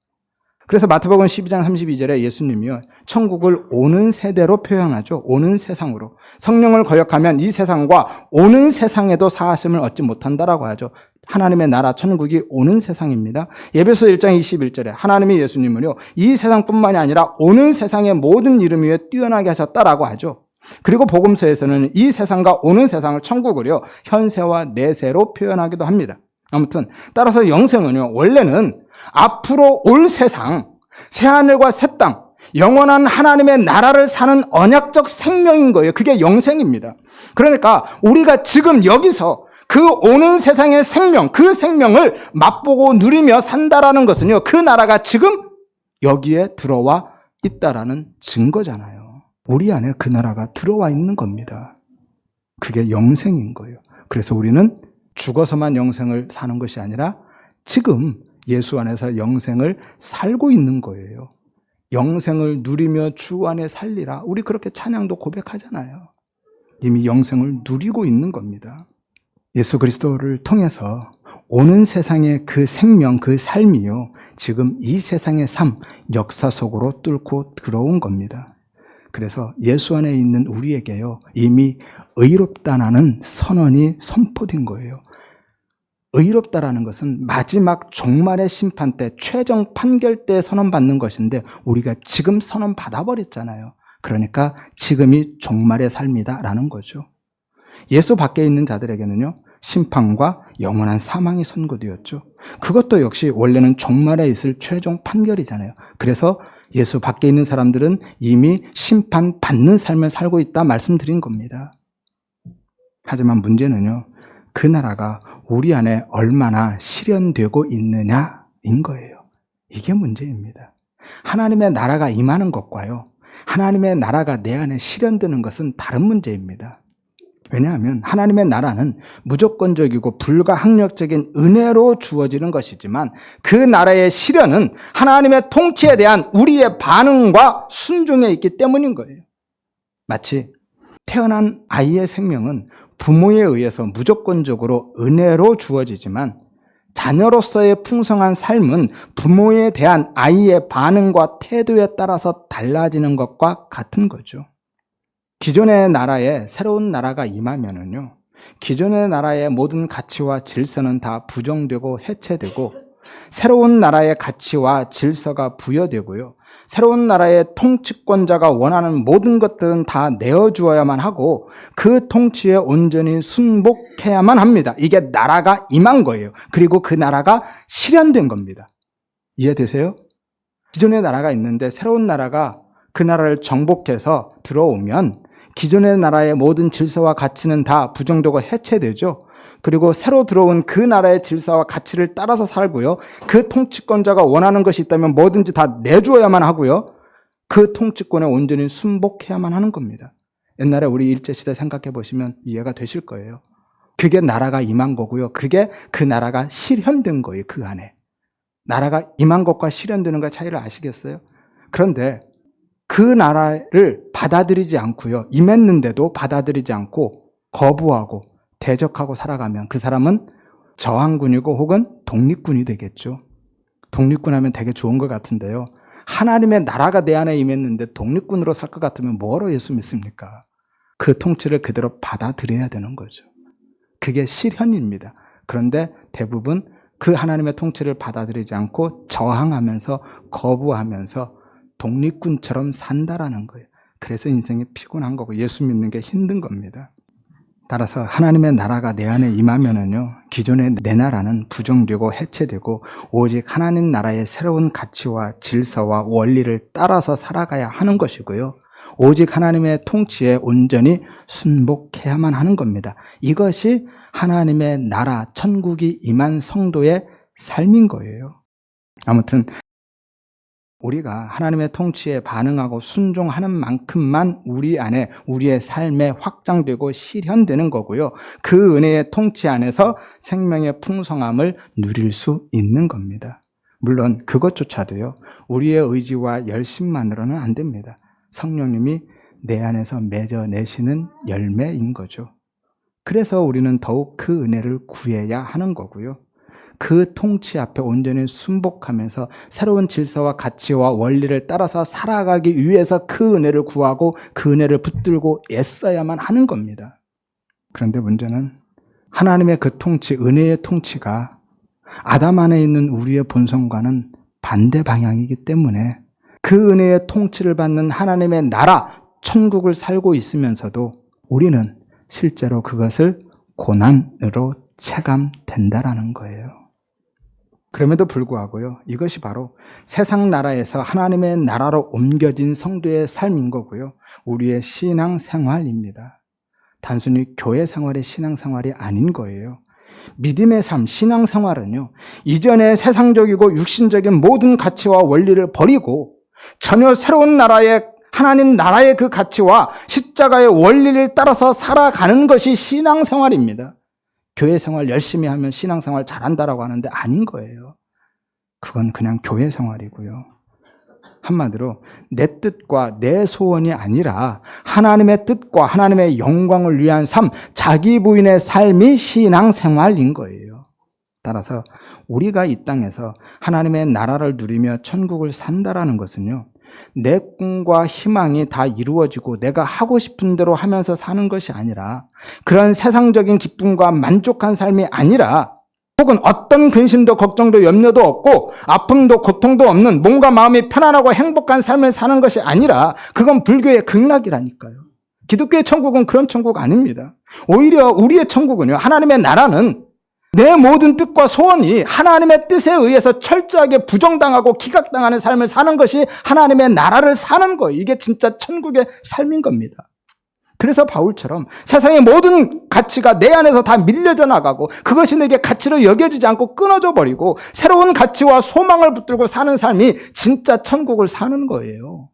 [SPEAKER 1] 그래서 마태복음 12장 32절에 예수님이요, 천국을 오는 세대로 표현하죠. 오는 세상으로. 성령을 거역하면 이 세상과 오는 세상에도 사하심을 얻지 못한다라고 하죠. 하나님의 나라 천국이 오는 세상입니다. 에베소 1장 21절에 하나님이 예수님을요, 이 세상뿐만이 아니라 오는 세상의 모든 이름 위에 뛰어나게 하셨다라고 하죠. 그리고 복음서에서는 이 세상과 오는 세상을, 천국을요, 현세와 내세로 표현하기도 합니다. 아무튼 따라서 영생은요, 원래는 앞으로 올 세상, 새하늘과 새 땅, 영원한 하나님의 나라를 사는 언약적 생명인 거예요. 그게 영생입니다. 그러니까 우리가 지금 여기서 그 오는 세상의 생명, 그 생명을 맛보고 누리며 산다라는 것은요, 그 나라가 지금 여기에 들어와 있다라는 증거잖아요. 우리 안에 그 나라가 들어와 있는 겁니다. 그게 영생인 거예요. 그래서 우리는 죽어서만 영생을 사는 것이 아니라 지금 예수 안에서 영생을 살고 있는 거예요. 영생을 누리며 주 안에 살리라. 우리 그렇게 찬양도 고백하잖아요. 이미 영생을 누리고 있는 겁니다. 예수 그리스도를 통해서 오는 세상의 그 생명, 그 삶이요, 지금 이 세상의 삶, 역사 속으로 뚫고 들어온 겁니다. 그래서 예수 안에 있는 우리에게요, 이미 의롭다라는 선언이 선포된 거예요. 의롭다라는 것은 마지막 종말의 심판 때, 최종 판결 때 선언받는 것인데 우리가 지금 선언받아버렸잖아요. 그러니까 지금이 종말의 삶이다라는 거죠. 예수 밖에 있는 자들에게는요, 심판과 영원한 사망이 선고되었죠. 그것도 역시 원래는 종말에 있을 최종 판결이잖아요. 그래서 예수 밖에 있는 사람들은 이미 심판받는 삶을 살고 있다 말씀드린 겁니다. 하지만 문제는요, 그 나라가 우리 안에 얼마나 실현되고 있느냐인 거예요. 이게 문제입니다. 하나님의 나라가 임하는 것과요, 하나님의 나라가 내 안에 실현되는 것은 다른 문제입니다. 왜냐하면 하나님의 나라는 무조건적이고 불가항력적인 은혜로 주어지는 것이지만 그 나라의 실현은 하나님의 통치에 대한 우리의 반응과 순종에 있기 때문인 거예요. 마치 태어난 아이의 생명은 부모에 의해서 무조건적으로 은혜로 주어지지만 자녀로서의 풍성한 삶은 부모에 대한 아이의 반응과 태도에 따라서 달라지는 것과 같은 거죠. 기존의 나라에 새로운 나라가 임하면은요, 기존의 나라의 모든 가치와 질서는 다 부정되고 해체되고 새로운 나라의 가치와 질서가 부여되고요, 새로운 나라의 통치권자가 원하는 모든 것들은 다 내어주어야만 하고 그 통치에 온전히 순복해야만 합니다. 이게 나라가 임한 거예요. 그리고 그 나라가 실현된 겁니다. 이해되세요? 기존의 나라가 있는데 새로운 나라가 그 나라를 정복해서 들어오면 기존의 나라의 모든 질서와 가치는 다 부정되고 해체되죠. 그리고 새로 들어온 그 나라의 질서와 가치를 따라서 살고요, 그 통치권자가 원하는 것이 있다면 뭐든지 다 내주어야만 하고요, 그 통치권에 온전히 순복해야만 하는 겁니다. 옛날에 우리 일제시대 생각해 보시면 이해가 되실 거예요. 그게 나라가 임한 거고요, 그게 그 나라가 실현된 거예요. 그 안에 나라가 임한 것과 실현되는 것의 차이를 아시겠어요? 그런데 그 나라를 받아들이지 않고요, 임했는데도 받아들이지 않고 거부하고 대적하고 살아가면 그 사람은 저항군이고 혹은 독립군이 되겠죠. 독립군 하면 되게 좋은 것 같은데요, 하나님의 나라가 내 안에 임했는데 독립군으로 살 것 같으면 뭐로 예수 믿습니까? 그 통치를 그대로 받아들여야 되는 거죠. 그게 실현입니다. 그런데 대부분 그 하나님의 통치를 받아들이지 않고 저항하면서 거부하면서 독립군처럼 산다라는 거예요. 그래서 인생이 피곤한 거고 예수 믿는 게 힘든 겁니다. 따라서 하나님의 나라가 내 안에 임하면은요, 기존의 내 나라는 부정되고 해체되고 오직 하나님 나라의 새로운 가치와 질서와 원리를 따라서 살아가야 하는 것이고요, 오직 하나님의 통치에 온전히 순복해야만 하는 겁니다. 이것이 하나님의 나라, 천국이 임한 성도의 삶인 거예요. 아무튼 우리가 하나님의 통치에 반응하고 순종하는 만큼만 우리 안에, 우리의 삶에 확장되고 실현되는 거고요, 그 은혜의 통치 안에서 생명의 풍성함을 누릴 수 있는 겁니다. 물론 그것조차도요, 우리의 의지와 열심만으로는 안 됩니다. 성령님이 내 안에서 맺어내시는 열매인 거죠. 그래서 우리는 더욱 그 은혜를 구해야 하는 거고요, 그 통치 앞에 온전히 순복하면서 새로운 질서와 가치와 원리를 따라서 살아가기 위해서 그 은혜를 구하고 그 은혜를 붙들고 애써야만 하는 겁니다. 그런데 문제는 하나님의 그 통치, 은혜의 통치가 아담 안에 있는 우리의 본성과는 반대 방향이기 때문에 그 은혜의 통치를 받는 하나님의 나라, 천국을 살고 있으면서도 우리는 실제로 그것을 고난으로 체감된다라는 거예요. 그럼에도 불구하고요, 이것이 바로 세상 나라에서 하나님의 나라로 옮겨진 성도의 삶인 거고요, 우리의 신앙 생활입니다. 단순히 교회 생활의 신앙 생활이 아닌 거예요. 믿음의 삶, 신앙 생활은요, 이전의 세상적이고 육신적인 모든 가치와 원리를 버리고 전혀 새로운 나라의, 하나님 나라의 그 가치와 십자가의 원리를 따라서 살아가는 것이 신앙 생활입니다. 교회 생활 열심히 하면 신앙생활 잘한다라고 하는데 아닌 거예요. 그건 그냥 교회 생활이고요. 한마디로 내 뜻과 내 소원이 아니라 하나님의 뜻과 하나님의 영광을 위한 삶, 자기 부인의 삶이 신앙생활인 거예요. 따라서 우리가 이 땅에서 하나님의 나라를 누리며 천국을 산다라는 것은요, 내 꿈과 희망이 다 이루어지고 내가 하고 싶은 대로 하면서 사는 것이 아니라, 그런 세상적인 기쁨과 만족한 삶이 아니라, 혹은 어떤 근심도 걱정도 염려도 없고 아픔도 고통도 없는 몸과 마음이 편안하고 행복한 삶을 사는 것이 아니라, 그건 불교의 극락이라니까요. 기독교의 천국은 그런 천국 아닙니다. 오히려 우리의 천국은요, 하나님의 나라는 내 모든 뜻과 소원이 하나님의 뜻에 의해서 철저하게 부정당하고 기각당하는 삶을 사는 것이 하나님의 나라를 사는 거예요. 이게 진짜 천국의 삶인 겁니다. 그래서 바울처럼 세상의 모든 가치가 내 안에서 다 밀려져 나가고 그것이 내게 가치로 여겨지지 않고 끊어져 버리고 새로운 가치와 소망을 붙들고 사는 삶이 진짜 천국을 사는 거예요.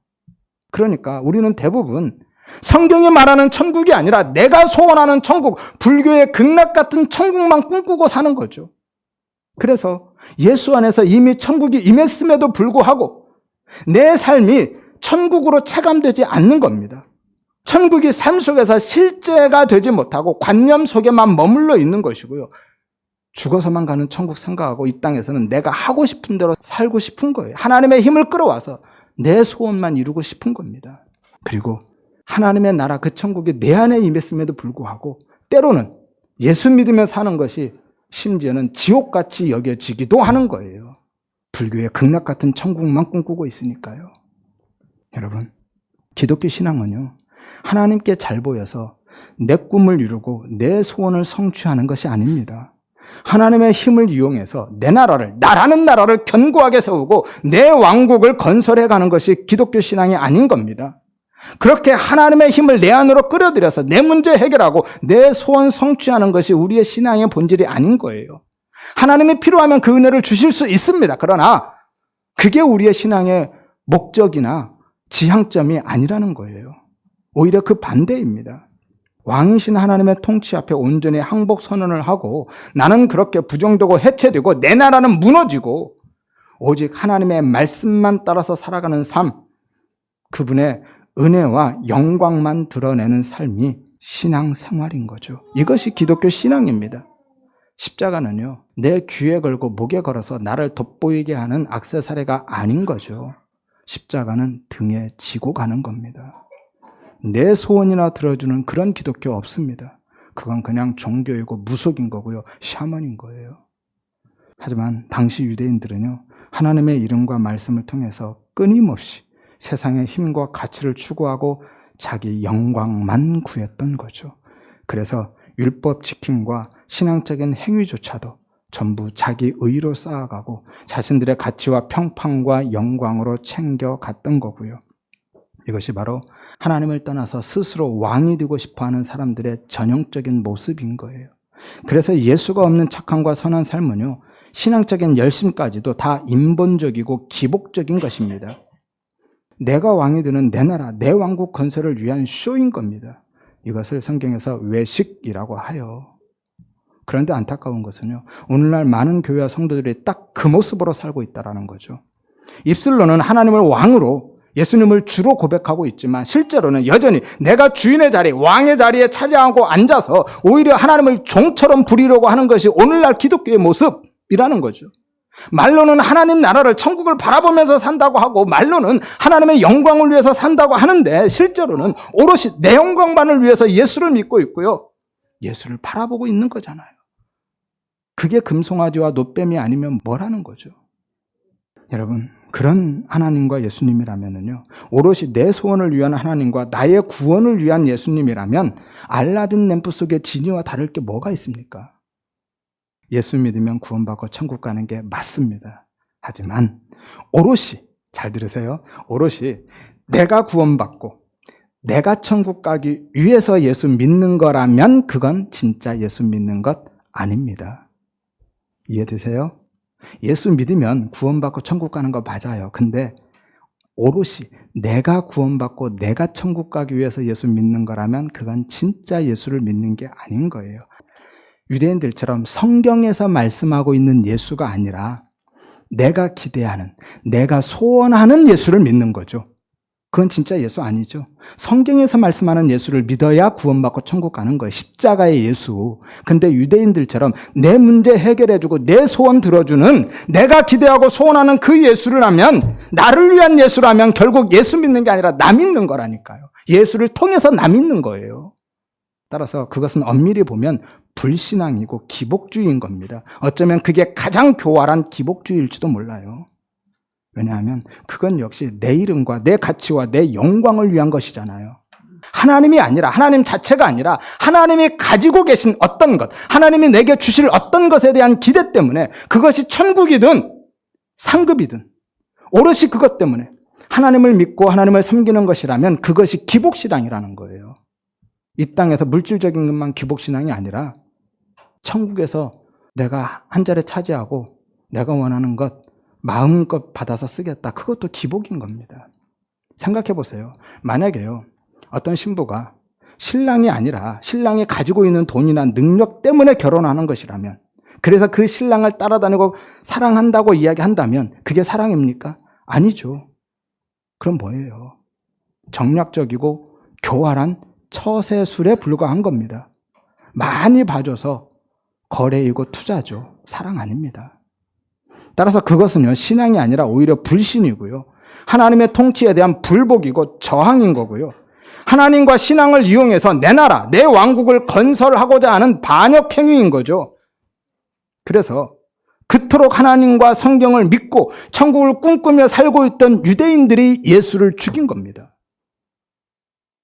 [SPEAKER 1] 그러니까 우리는 대부분 성경이 말하는 천국이 아니라 내가 소원하는 천국, 불교의 극락 같은 천국만 꿈꾸고 사는 거죠. 그래서 예수 안에서 이미 천국이 임했음에도 불구하고 내 삶이 천국으로 체감되지 않는 겁니다. 천국이 삶 속에서 실제가 되지 못하고 관념 속에만 머물러 있는 것이고요. 죽어서만 가는 천국 생각하고 이 땅에서는 내가 하고 싶은 대로 살고 싶은 거예요. 하나님의 힘을 끌어와서 내 소원만 이루고 싶은 겁니다. 그리고 하나님의 나라 그 천국이 내 안에 임했음에도 불구하고 때로는 예수 믿으며 사는 것이 심지어는 지옥같이 여겨지기도 하는 거예요. 불교의 극락 같은 천국만 꿈꾸고 있으니까요. 여러분, 기독교 신앙은요, 하나님께 잘 보여서 내 꿈을 이루고 내 소원을 성취하는 것이 아닙니다. 하나님의 힘을 이용해서 내 나라를, 나라는 나라를 견고하게 세우고 내 왕국을 건설해 가는 것이 기독교 신앙이 아닌 겁니다. 그렇게 하나님의 힘을 내 안으로 끌어들여서 내 문제 해결하고 내 소원 성취하는 것이 우리의 신앙의 본질이 아닌 거예요. 하나님이 필요하면 그 은혜를 주실 수 있습니다. 그러나 그게 우리의 신앙의 목적이나 지향점이 아니라는 거예요. 오히려 그 반대입니다. 왕이신 하나님의 통치 앞에 온전히 항복 선언을 하고 나는 그렇게 부정되고 해체되고 내 나라는 무너지고 오직 하나님의 말씀만 따라서 살아가는 삶, 그분의 은혜와 영광만 드러내는 삶이 신앙생활인 거죠. 이것이 기독교 신앙입니다. 십자가는요, 내 귀에 걸고 목에 걸어서 나를 돋보이게 하는 액세서리가 아닌 거죠. 십자가는 등에 지고 가는 겁니다. 내 소원이나 들어주는 그런 기독교 없습니다. 그건 그냥 종교이고 무속인 거고요. 샤먼인 거예요. 하지만 당시 유대인들은요, 하나님의 이름과 말씀을 통해서 끊임없이 세상의 힘과 가치를 추구하고 자기 영광만 구했던 거죠. 그래서 율법 지킴과 신앙적인 행위조차도 전부 자기 의로 쌓아가고 자신들의 가치와 평판과 영광으로 챙겨갔던 거고요. 이것이 바로 하나님을 떠나서 스스로 왕이 되고 싶어하는 사람들의 전형적인 모습인 거예요. 그래서 예수가 없는 착함과 선한 삶은요, 신앙적인 열심까지도 다 인본적이고 기복적인 것입니다. 내가 왕이 되는 내 나라, 내 왕국 건설을 위한 쇼인 겁니다. 이것을 성경에서 외식이라고 하여. 그런데 안타까운 것은요, 오늘날 많은 교회와 성도들이 딱 그 모습으로 살고 있다는 거죠. 입술로는 하나님을 왕으로, 예수님을 주로 고백하고 있지만 실제로는 여전히 내가 주인의 자리, 왕의 자리에 차지하고 앉아서 오히려 하나님을 종처럼 부리려고 하는 것이 오늘날 기독교의 모습이라는 거죠. 말로는 하나님 나라를, 천국을 바라보면서 산다고 하고 말로는 하나님의 영광을 위해서 산다고 하는데 실제로는 오롯이 내 영광만을 위해서 예수를 믿고 있고요. 예수를 바라보고 있는 거잖아요. 그게 금송아지와 노뱀이 아니면 뭐라는 거죠. 여러분, 그런 하나님과 예수님이라면요, 오롯이 내 소원을 위한 하나님과 나의 구원을 위한 예수님이라면 알라딘 램프 속의 지니와 다를 게 뭐가 있습니까? 예수 믿으면 구원받고 천국 가는 게 맞습니다. 하지만 오롯이, 잘 들으세요, 오롯이 내가 구원받고 내가 천국 가기 위해서 예수 믿는 거라면 그건 진짜 예수 믿는 것 아닙니다. 이해되세요? 예수 믿으면 구원받고 천국 가는 거 맞아요. 근데 오롯이 내가 구원받고 내가 천국 가기 위해서 예수 믿는 거라면 그건 진짜 예수를 믿는 게 아닌 거예요. 유대인들처럼 성경에서 말씀하고 있는 예수가 아니라 내가 기대하는, 내가 소원하는 예수를 믿는 거죠. 그건 진짜 예수 아니죠. 성경에서 말씀하는 예수를 믿어야 구원받고 천국 가는 거예요. 십자가의 예수. 근데 유대인들처럼 내 문제 해결해주고 내 소원 들어주는, 내가 기대하고 소원하는 그 예수라면, 나를 위한 예수라면 결국 예수 믿는 게 아니라 나 믿는 거라니까요. 예수를 통해서 나 믿는 거예요. 따라서 그것은 엄밀히 보면 불신앙이고 기복주의인 겁니다. 어쩌면 그게 가장 교활한 기복주의일지도 몰라요. 왜냐하면 그건 역시 내 이름과 내 가치와 내 영광을 위한 것이잖아요. 하나님이 아니라, 하나님 자체가 아니라 하나님이 가지고 계신 어떤 것, 하나님이 내게 주실 어떤 것에 대한 기대 때문에, 그것이 천국이든 상급이든 오롯이 그것 때문에 하나님을 믿고 하나님을 섬기는 것이라면 그것이 기복신앙이라는 거예요. 이 땅에서 물질적인 것만 기복신앙이 아니라 천국에서 내가 한 자리 차지하고 내가 원하는 것 마음껏 받아서 쓰겠다. 그것도 기복인 겁니다. 생각해 보세요. 만약에요, 어떤 신부가 신랑이 아니라 신랑이 가지고 있는 돈이나 능력 때문에 결혼하는 것이라면, 그래서 그 신랑을 따라다니고 사랑한다고 이야기한다면 그게 사랑입니까? 아니죠. 그럼 뭐예요? 정략적이고 교활한 처세술에 불과한 겁니다. 많이 봐줘서 거래이고 투자죠. 사랑 아닙니다. 따라서 그것은요, 신앙이 아니라 오히려 불신이고요, 하나님의 통치에 대한 불복이고 저항인 거고요, 하나님과 신앙을 이용해서 내 나라, 내 왕국을 건설하고자 하는 반역 행위인 거죠. 그래서 그토록 하나님과 성경을 믿고 천국을 꿈꾸며 살고 있던 유대인들이 예수를 죽인 겁니다.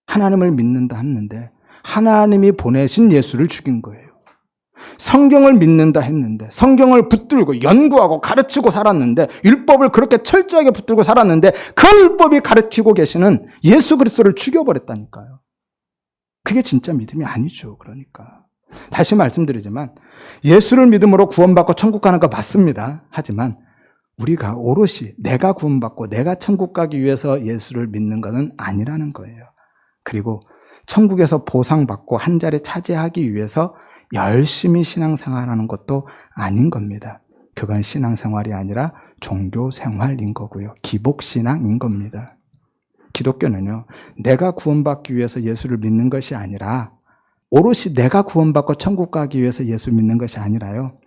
[SPEAKER 1] 하나님을 믿는다 했는데 하나님이 보내신 예수를 죽인 거예요. 성경을 믿는다 했는데, 성경을 붙들고 연구하고 가르치고 살았는데, 율법을 그렇게 철저하게 붙들고 살았는데 그 율법이 가르치고 계시는 예수 그리스도를 죽여버렸다니까요. 그게 진짜 믿음이 아니죠. 그러니까 다시 말씀드리지만 예수를 믿음으로 구원받고 천국 가는 거 맞습니다. 하지만 우리가 오롯이 내가 구원받고 내가 천국 가기 위해서 예수를 믿는 것은 아니라는 거예요. 그리고 천국에서 보상받고 한 자리 차지하기 위해서 열심히 신앙생활하는 것도 아닌 겁니다. 그건 신앙생활이 아니라 종교생활인 거고요. 기복신앙인 겁니다. 기독교는요, 내가 구원받기 위해서 예수를 믿는 것이 아니라, 오롯이 내가 구원받고 천국 가기 위해서 예수 믿는 것이 아니라요,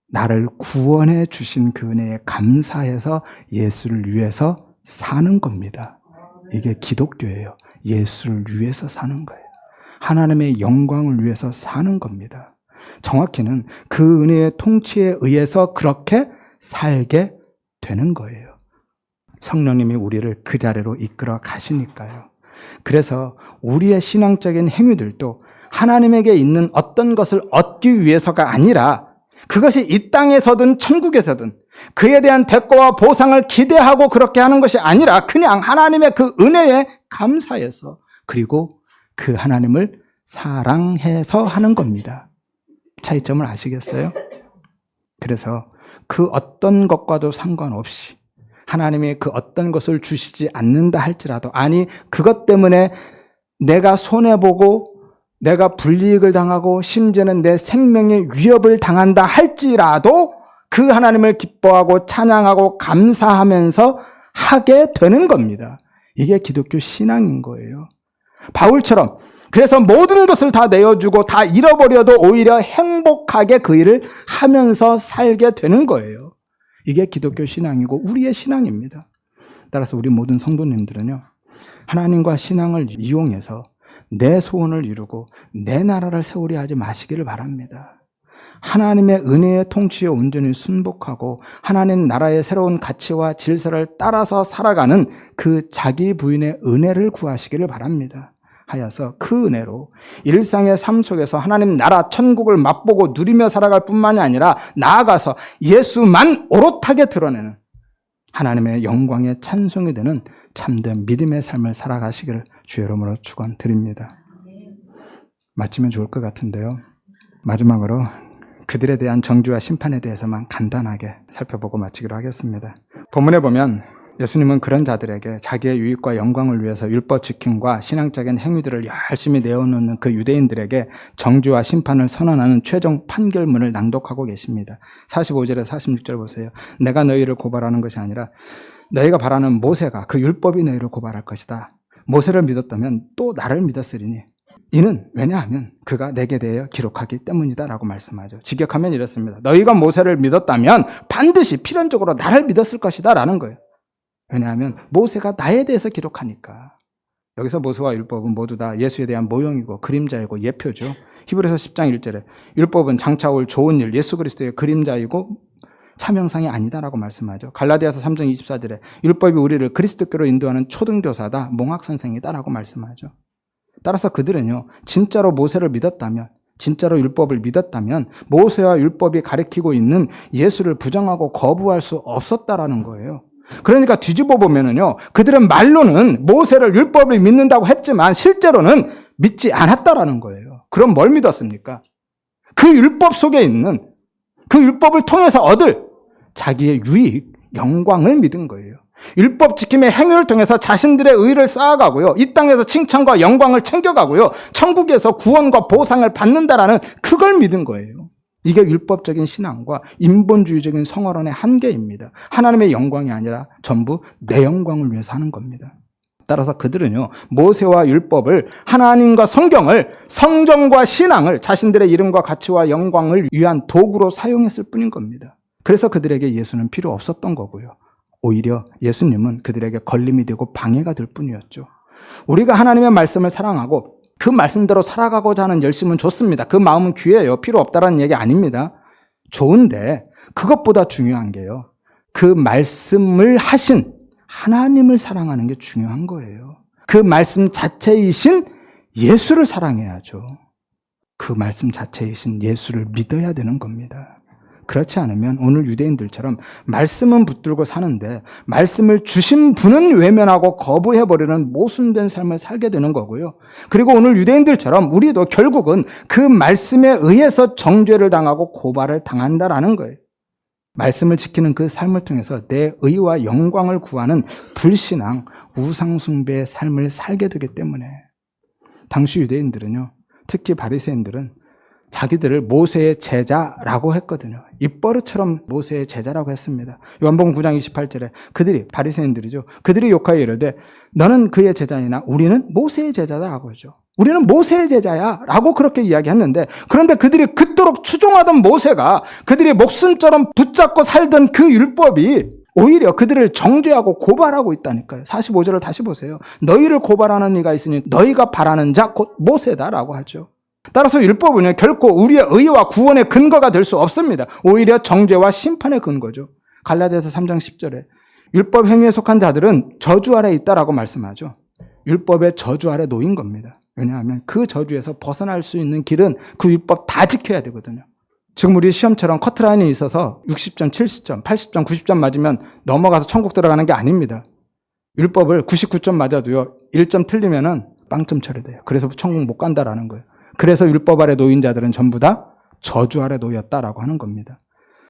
[SPEAKER 1] 나를 구원해 주신 그 은혜에 감사해서 예수를 위해서 사는 겁니다. 이게 기독교예요. 예수를 위해서 사는 거예요. 하나님의 영광을 위해서 사는 겁니다. 정확히는 그 은혜의 통치에 의해서 그렇게 살게 되는 거예요. 성령님이 우리를 그 자리로 이끌어 가시니까요. 그래서 우리의 신앙적인 행위들도 하나님에게 있는 어떤 것을 얻기 위해서가 아니라, 그것이 이 땅에서든 천국에서든 그에 대한 대가와 보상을 기대하고 그렇게 하는 것이 아니라 그냥 하나님의 그 은혜에 감사해서, 그리고 그 하나님을 사랑해서 하는 겁니다. 차이점을 아시겠어요? 그래서 그 어떤 것과도 상관없이 하나님이 그 어떤 것을 주시지 않는다 할지라도, 아니 그것 때문에 내가 손해보고 내가 불이익을 당하고 심지어는 내 생명에 위협을 당한다 할지라도 그 하나님을 기뻐하고 찬양하고 감사하면서 하게 되는 겁니다. 이게 기독교 신앙인 거예요. 바울처럼 그래서 모든 것을 다 내어주고 다 잃어버려도 오히려 행복하게 그 일을 하면서 살게 되는 거예요. 이게 기독교 신앙이고 우리의 신앙입니다. 따라서 우리 모든 성도님들은요, 하나님과 신앙을 이용해서 내 소원을 이루고 내 나라를 세우려 하지 마시기를 바랍니다. 하나님의 은혜의 통치에 온전히 순복하고 하나님 나라의 새로운 가치와 질서를 따라서 살아가는 그 자기 부인의 은혜를 구하시기를 바랍니다. 하여서 그 은혜로 일상의 삶 속에서 하나님 나라 천국을 맛보고 누리며 살아갈 뿐만이 아니라 나아가서 예수만 오롯하게 드러내는 하나님의 영광의 찬송이 되는 참된 믿음의 삶을 살아가시기를 주의 이름으로 축원드립니다. 마치면 좋을 것 같은데요. 마지막으로 그들에 대한 정죄와 심판에 대해서만 간단하게 살펴보고 마치기로 하겠습니다. 본문에 보면 예수님은 그런 자들에게 자기의 유익과 영광을 위해서 율법 지킴과 신앙적인 행위들을 열심히 내어놓는 그 유대인들에게 정죄와 심판을 선언하는 최종 판결문을 낭독하고 계십니다. 45절에 46절 보세요. 내가 너희를 고발하는 것이 아니라 너희가 바라는 모세가 그 율법이 너희를 고발할 것이다. 모세를 믿었다면 또 나를 믿었으리니 이는 왜냐하면 그가 내게 대하여 기록하기 때문이다 라고 말씀하죠. 직역하면 이렇습니다. 너희가 모세를 믿었다면 반드시 필연적으로 나를 믿었을 것이다 라는 거예요. 왜냐하면 모세가 나에 대해서 기록하니까. 여기서 모세와 율법은 모두 다 예수에 대한 모형이고 그림자이고 예표죠. 히브리서 10장 1절에 율법은 장차 올 좋은 일 예수 그리스도의 그림자이고 참형상이 아니다라고 말씀하죠. 갈라디아서 3장 24절에 율법이 우리를 그리스도께로 인도하는 초등교사다, 몽학선생이다라고 말씀하죠. 따라서 그들은요, 진짜로 모세를 믿었다면, 진짜로 율법을 믿었다면 모세와 율법이 가리키고 있는 예수를 부정하고 거부할 수 없었다라는 거예요. 그러니까 뒤집어 보면은요, 그들은 말로는 모세를 율법을 믿는다고 했지만 실제로는 믿지 않았다라는 거예요. 그럼 뭘 믿었습니까? 그 율법 속에 있는 그 율법을 통해서 얻을 자기의 유익, 영광을 믿은 거예요. 율법 지킴의 행위를 통해서 자신들의 의를 쌓아가고요. 이 땅에서 칭찬과 영광을 챙겨가고요. 천국에서 구원과 보상을 받는다라는 그걸 믿은 거예요. 이게 율법적인 신앙과 인본주의적인 성화론의 한계입니다. 하나님의 영광이 아니라 전부 내 영광을 위해서 하는 겁니다. 따라서 그들은요, 모세와 율법을, 하나님과 성경을, 성정과 신앙을 자신들의 이름과 가치와 영광을 위한 도구로 사용했을 뿐인 겁니다. 그래서 그들에게 예수는 필요 없었던 거고요. 오히려 예수님은 그들에게 걸림이 되고 방해가 될 뿐이었죠. 우리가 하나님의 말씀을 사랑하고 그 말씀대로 살아가고자 하는 열심은 좋습니다. 그 마음은 귀해요. 필요 없다라는 얘기 아닙니다. 좋은데 그것보다 중요한 게요, 그 말씀을 하신 하나님을 사랑하는 게 중요한 거예요. 그 말씀 자체이신 예수를 사랑해야죠. 그 말씀 자체이신 예수를 믿어야 되는 겁니다. 그렇지 않으면 오늘 유대인들처럼 말씀은 붙들고 사는데 말씀을 주신 분은 외면하고 거부해버리는 모순된 삶을 살게 되는 거고요. 그리고 오늘 유대인들처럼 우리도 결국은 그 말씀에 의해서 정죄를 당하고 고발을 당한다라는 거예요. 말씀을 지키는 그 삶을 통해서 내 의와 영광을 구하는 불신앙, 우상숭배의 삶을 살게 되기 때문에 당시 유대인들은요, 특히 바리새인들은 자기들을 모세의 제자라고 했거든요. 입버릇처럼 모세의 제자라고 했습니다. 요한복음 9장 28절에 그들이, 바리새인들이죠, 그들이 욕하여 이르되 너는 그의 제자이나 우리는 모세의 제자다라고 하죠. 우리는 모세의 제자야 라고 그렇게 이야기했는데, 그런데 그들이 그토록 추종하던 모세가 그들이 목숨처럼 붙잡고 살던 그 율법이 오히려 그들을 정죄하고 고발하고 있다니까요. 45절을 다시 보세요. 너희를 고발하는 이가 있으니 너희가 바라는 자 곧 모세다라고 하죠. 따라서 율법은요, 결코 우리의 의와 구원의 근거가 될 수 없습니다. 오히려 정죄와 심판의 근거죠. 갈라디아서 3장 10절에 율법 행위에 속한 자들은 저주 아래 있다라고 말씀하죠. 율법의 저주 아래 놓인 겁니다. 왜냐하면 그 저주에서 벗어날 수 있는 길은 그 율법 다 지켜야 되거든요. 지금 우리 시험처럼 커트라인이 있어서 60점, 70점, 80점, 90점 맞으면 넘어가서 천국 들어가는 게 아닙니다. 율법을 99점 맞아도요, 1점 틀리면은 빵점 처리돼요. 그래서 천국 못 간다라는 거예요. 그래서 율법 아래 놓인 자들은 전부 다 저주 아래 놓였다라고 하는 겁니다.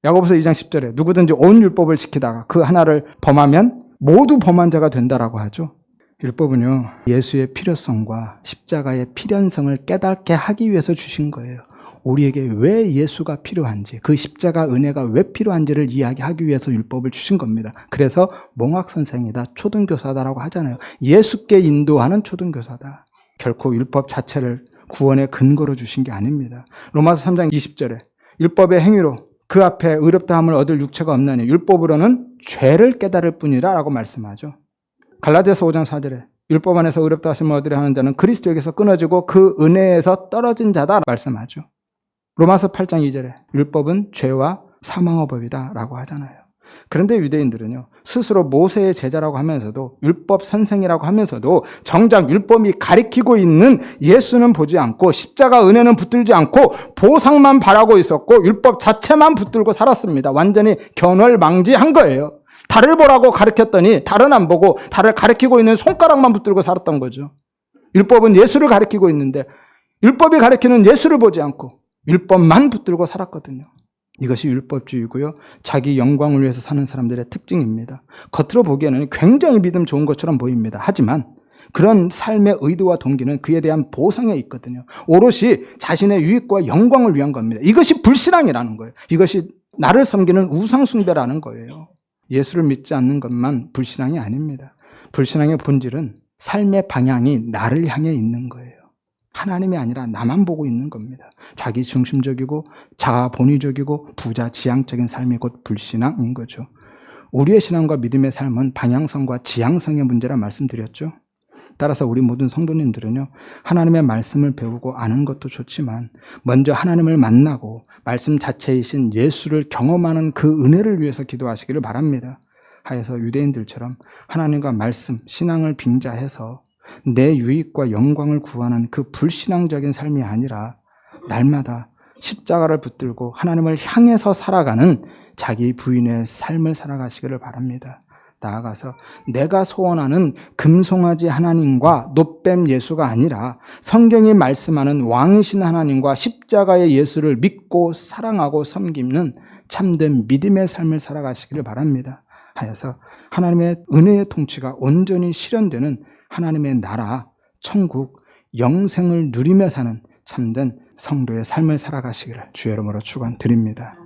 [SPEAKER 1] 야고보서 2장 10절에 누구든지 온 율법을 지키다가 그 하나를 범하면 모두 범한 자가 된다라고 하죠. 율법은요, 예수의 필요성과 십자가의 필연성을 깨닫게 하기 위해서 주신 거예요. 우리에게 왜 예수가 필요한지, 그 십자가 은혜가 왜 필요한지를 이야기하기 위해서 율법을 주신 겁니다. 그래서 몽학선생이다, 초등교사다라고 하잖아요. 예수께 인도하는 초등교사다. 결코 율법 자체를 구원의 근거로 주신 게 아닙니다. 로마서 3장 20절에 율법의 행위로 그 앞에 의롭다함을 얻을 육체가 없나니 율법으로는 죄를 깨달을 뿐이라 라고 말씀하죠. 갈라디아서 5장 4절에 율법 안에서 의롭다 하심을 얻으려 하는 자는 그리스도에게서 끊어지고 그 은혜에서 떨어진 자다 말씀하죠. 로마서 8장 2절에 율법은 죄와 사망의 법이다 라고 하잖아요. 그런데 유대인들은요, 스스로 모세의 제자라고 하면서도 율법 선생이라고 하면서도 정작 율법이 가리키고 있는 예수는 보지 않고 십자가 은혜는 붙들지 않고 보상만 바라고 있었고 율법 자체만 붙들고 살았습니다. 완전히 견월망지한 거예요. 달을 보라고 가르쳤더니 달은 안 보고 달을 가리키고 있는 손가락만 붙들고 살았던 거죠. 율법은 예수를 가리키고 있는데 율법이 가리키는 예수를 보지 않고 율법만 붙들고 살았거든요. 이것이 율법주의고요. 자기 영광을 위해서 사는 사람들의 특징입니다. 겉으로 보기에는 굉장히 믿음 좋은 것처럼 보입니다. 하지만 그런 삶의 의도와 동기는 그에 대한 보상에 있거든요. 오롯이 자신의 유익과 영광을 위한 겁니다. 이것이 불신앙이라는 거예요. 이것이 나를 섬기는 우상숭배라는 거예요. 예수를 믿지 않는 것만 불신앙이 아닙니다. 불신앙의 본질은 삶의 방향이 나를 향해 있는 거예요. 하나님이 아니라 나만 보고 있는 겁니다. 자기 중심적이고 자아 본위적이고 부자지향적인 삶이 곧 불신앙인 거죠. 우리의 신앙과 믿음의 삶은 방향성과 지향성의 문제라 말씀드렸죠. 따라서 우리 모든 성도님들은요, 하나님의 말씀을 배우고 아는 것도 좋지만 먼저 하나님을 만나고 말씀 자체이신 예수를 경험하는 그 은혜를 위해서 기도하시기를 바랍니다. 하여서 유대인들처럼 하나님과 말씀, 신앙을 빙자해서 내 유익과 영광을 구하는 그 불신앙적인 삶이 아니라 날마다 십자가를 붙들고 하나님을 향해서 살아가는 자기 부인의 삶을 살아가시기를 바랍니다. 나아가서 내가 소원하는 금송아지 하나님과 놋뱀 예수가 아니라 성경이 말씀하는 왕이신 하나님과 십자가의 예수를 믿고 사랑하고 섬기는 참된 믿음의 삶을 살아가시기를 바랍니다. 하여서 하나님의 은혜의 통치가 온전히 실현되는 하나님의 나라, 천국, 영생을 누리며 사는 참된 성도의 삶을 살아가시기를 주의 이름으로 축원드립니다.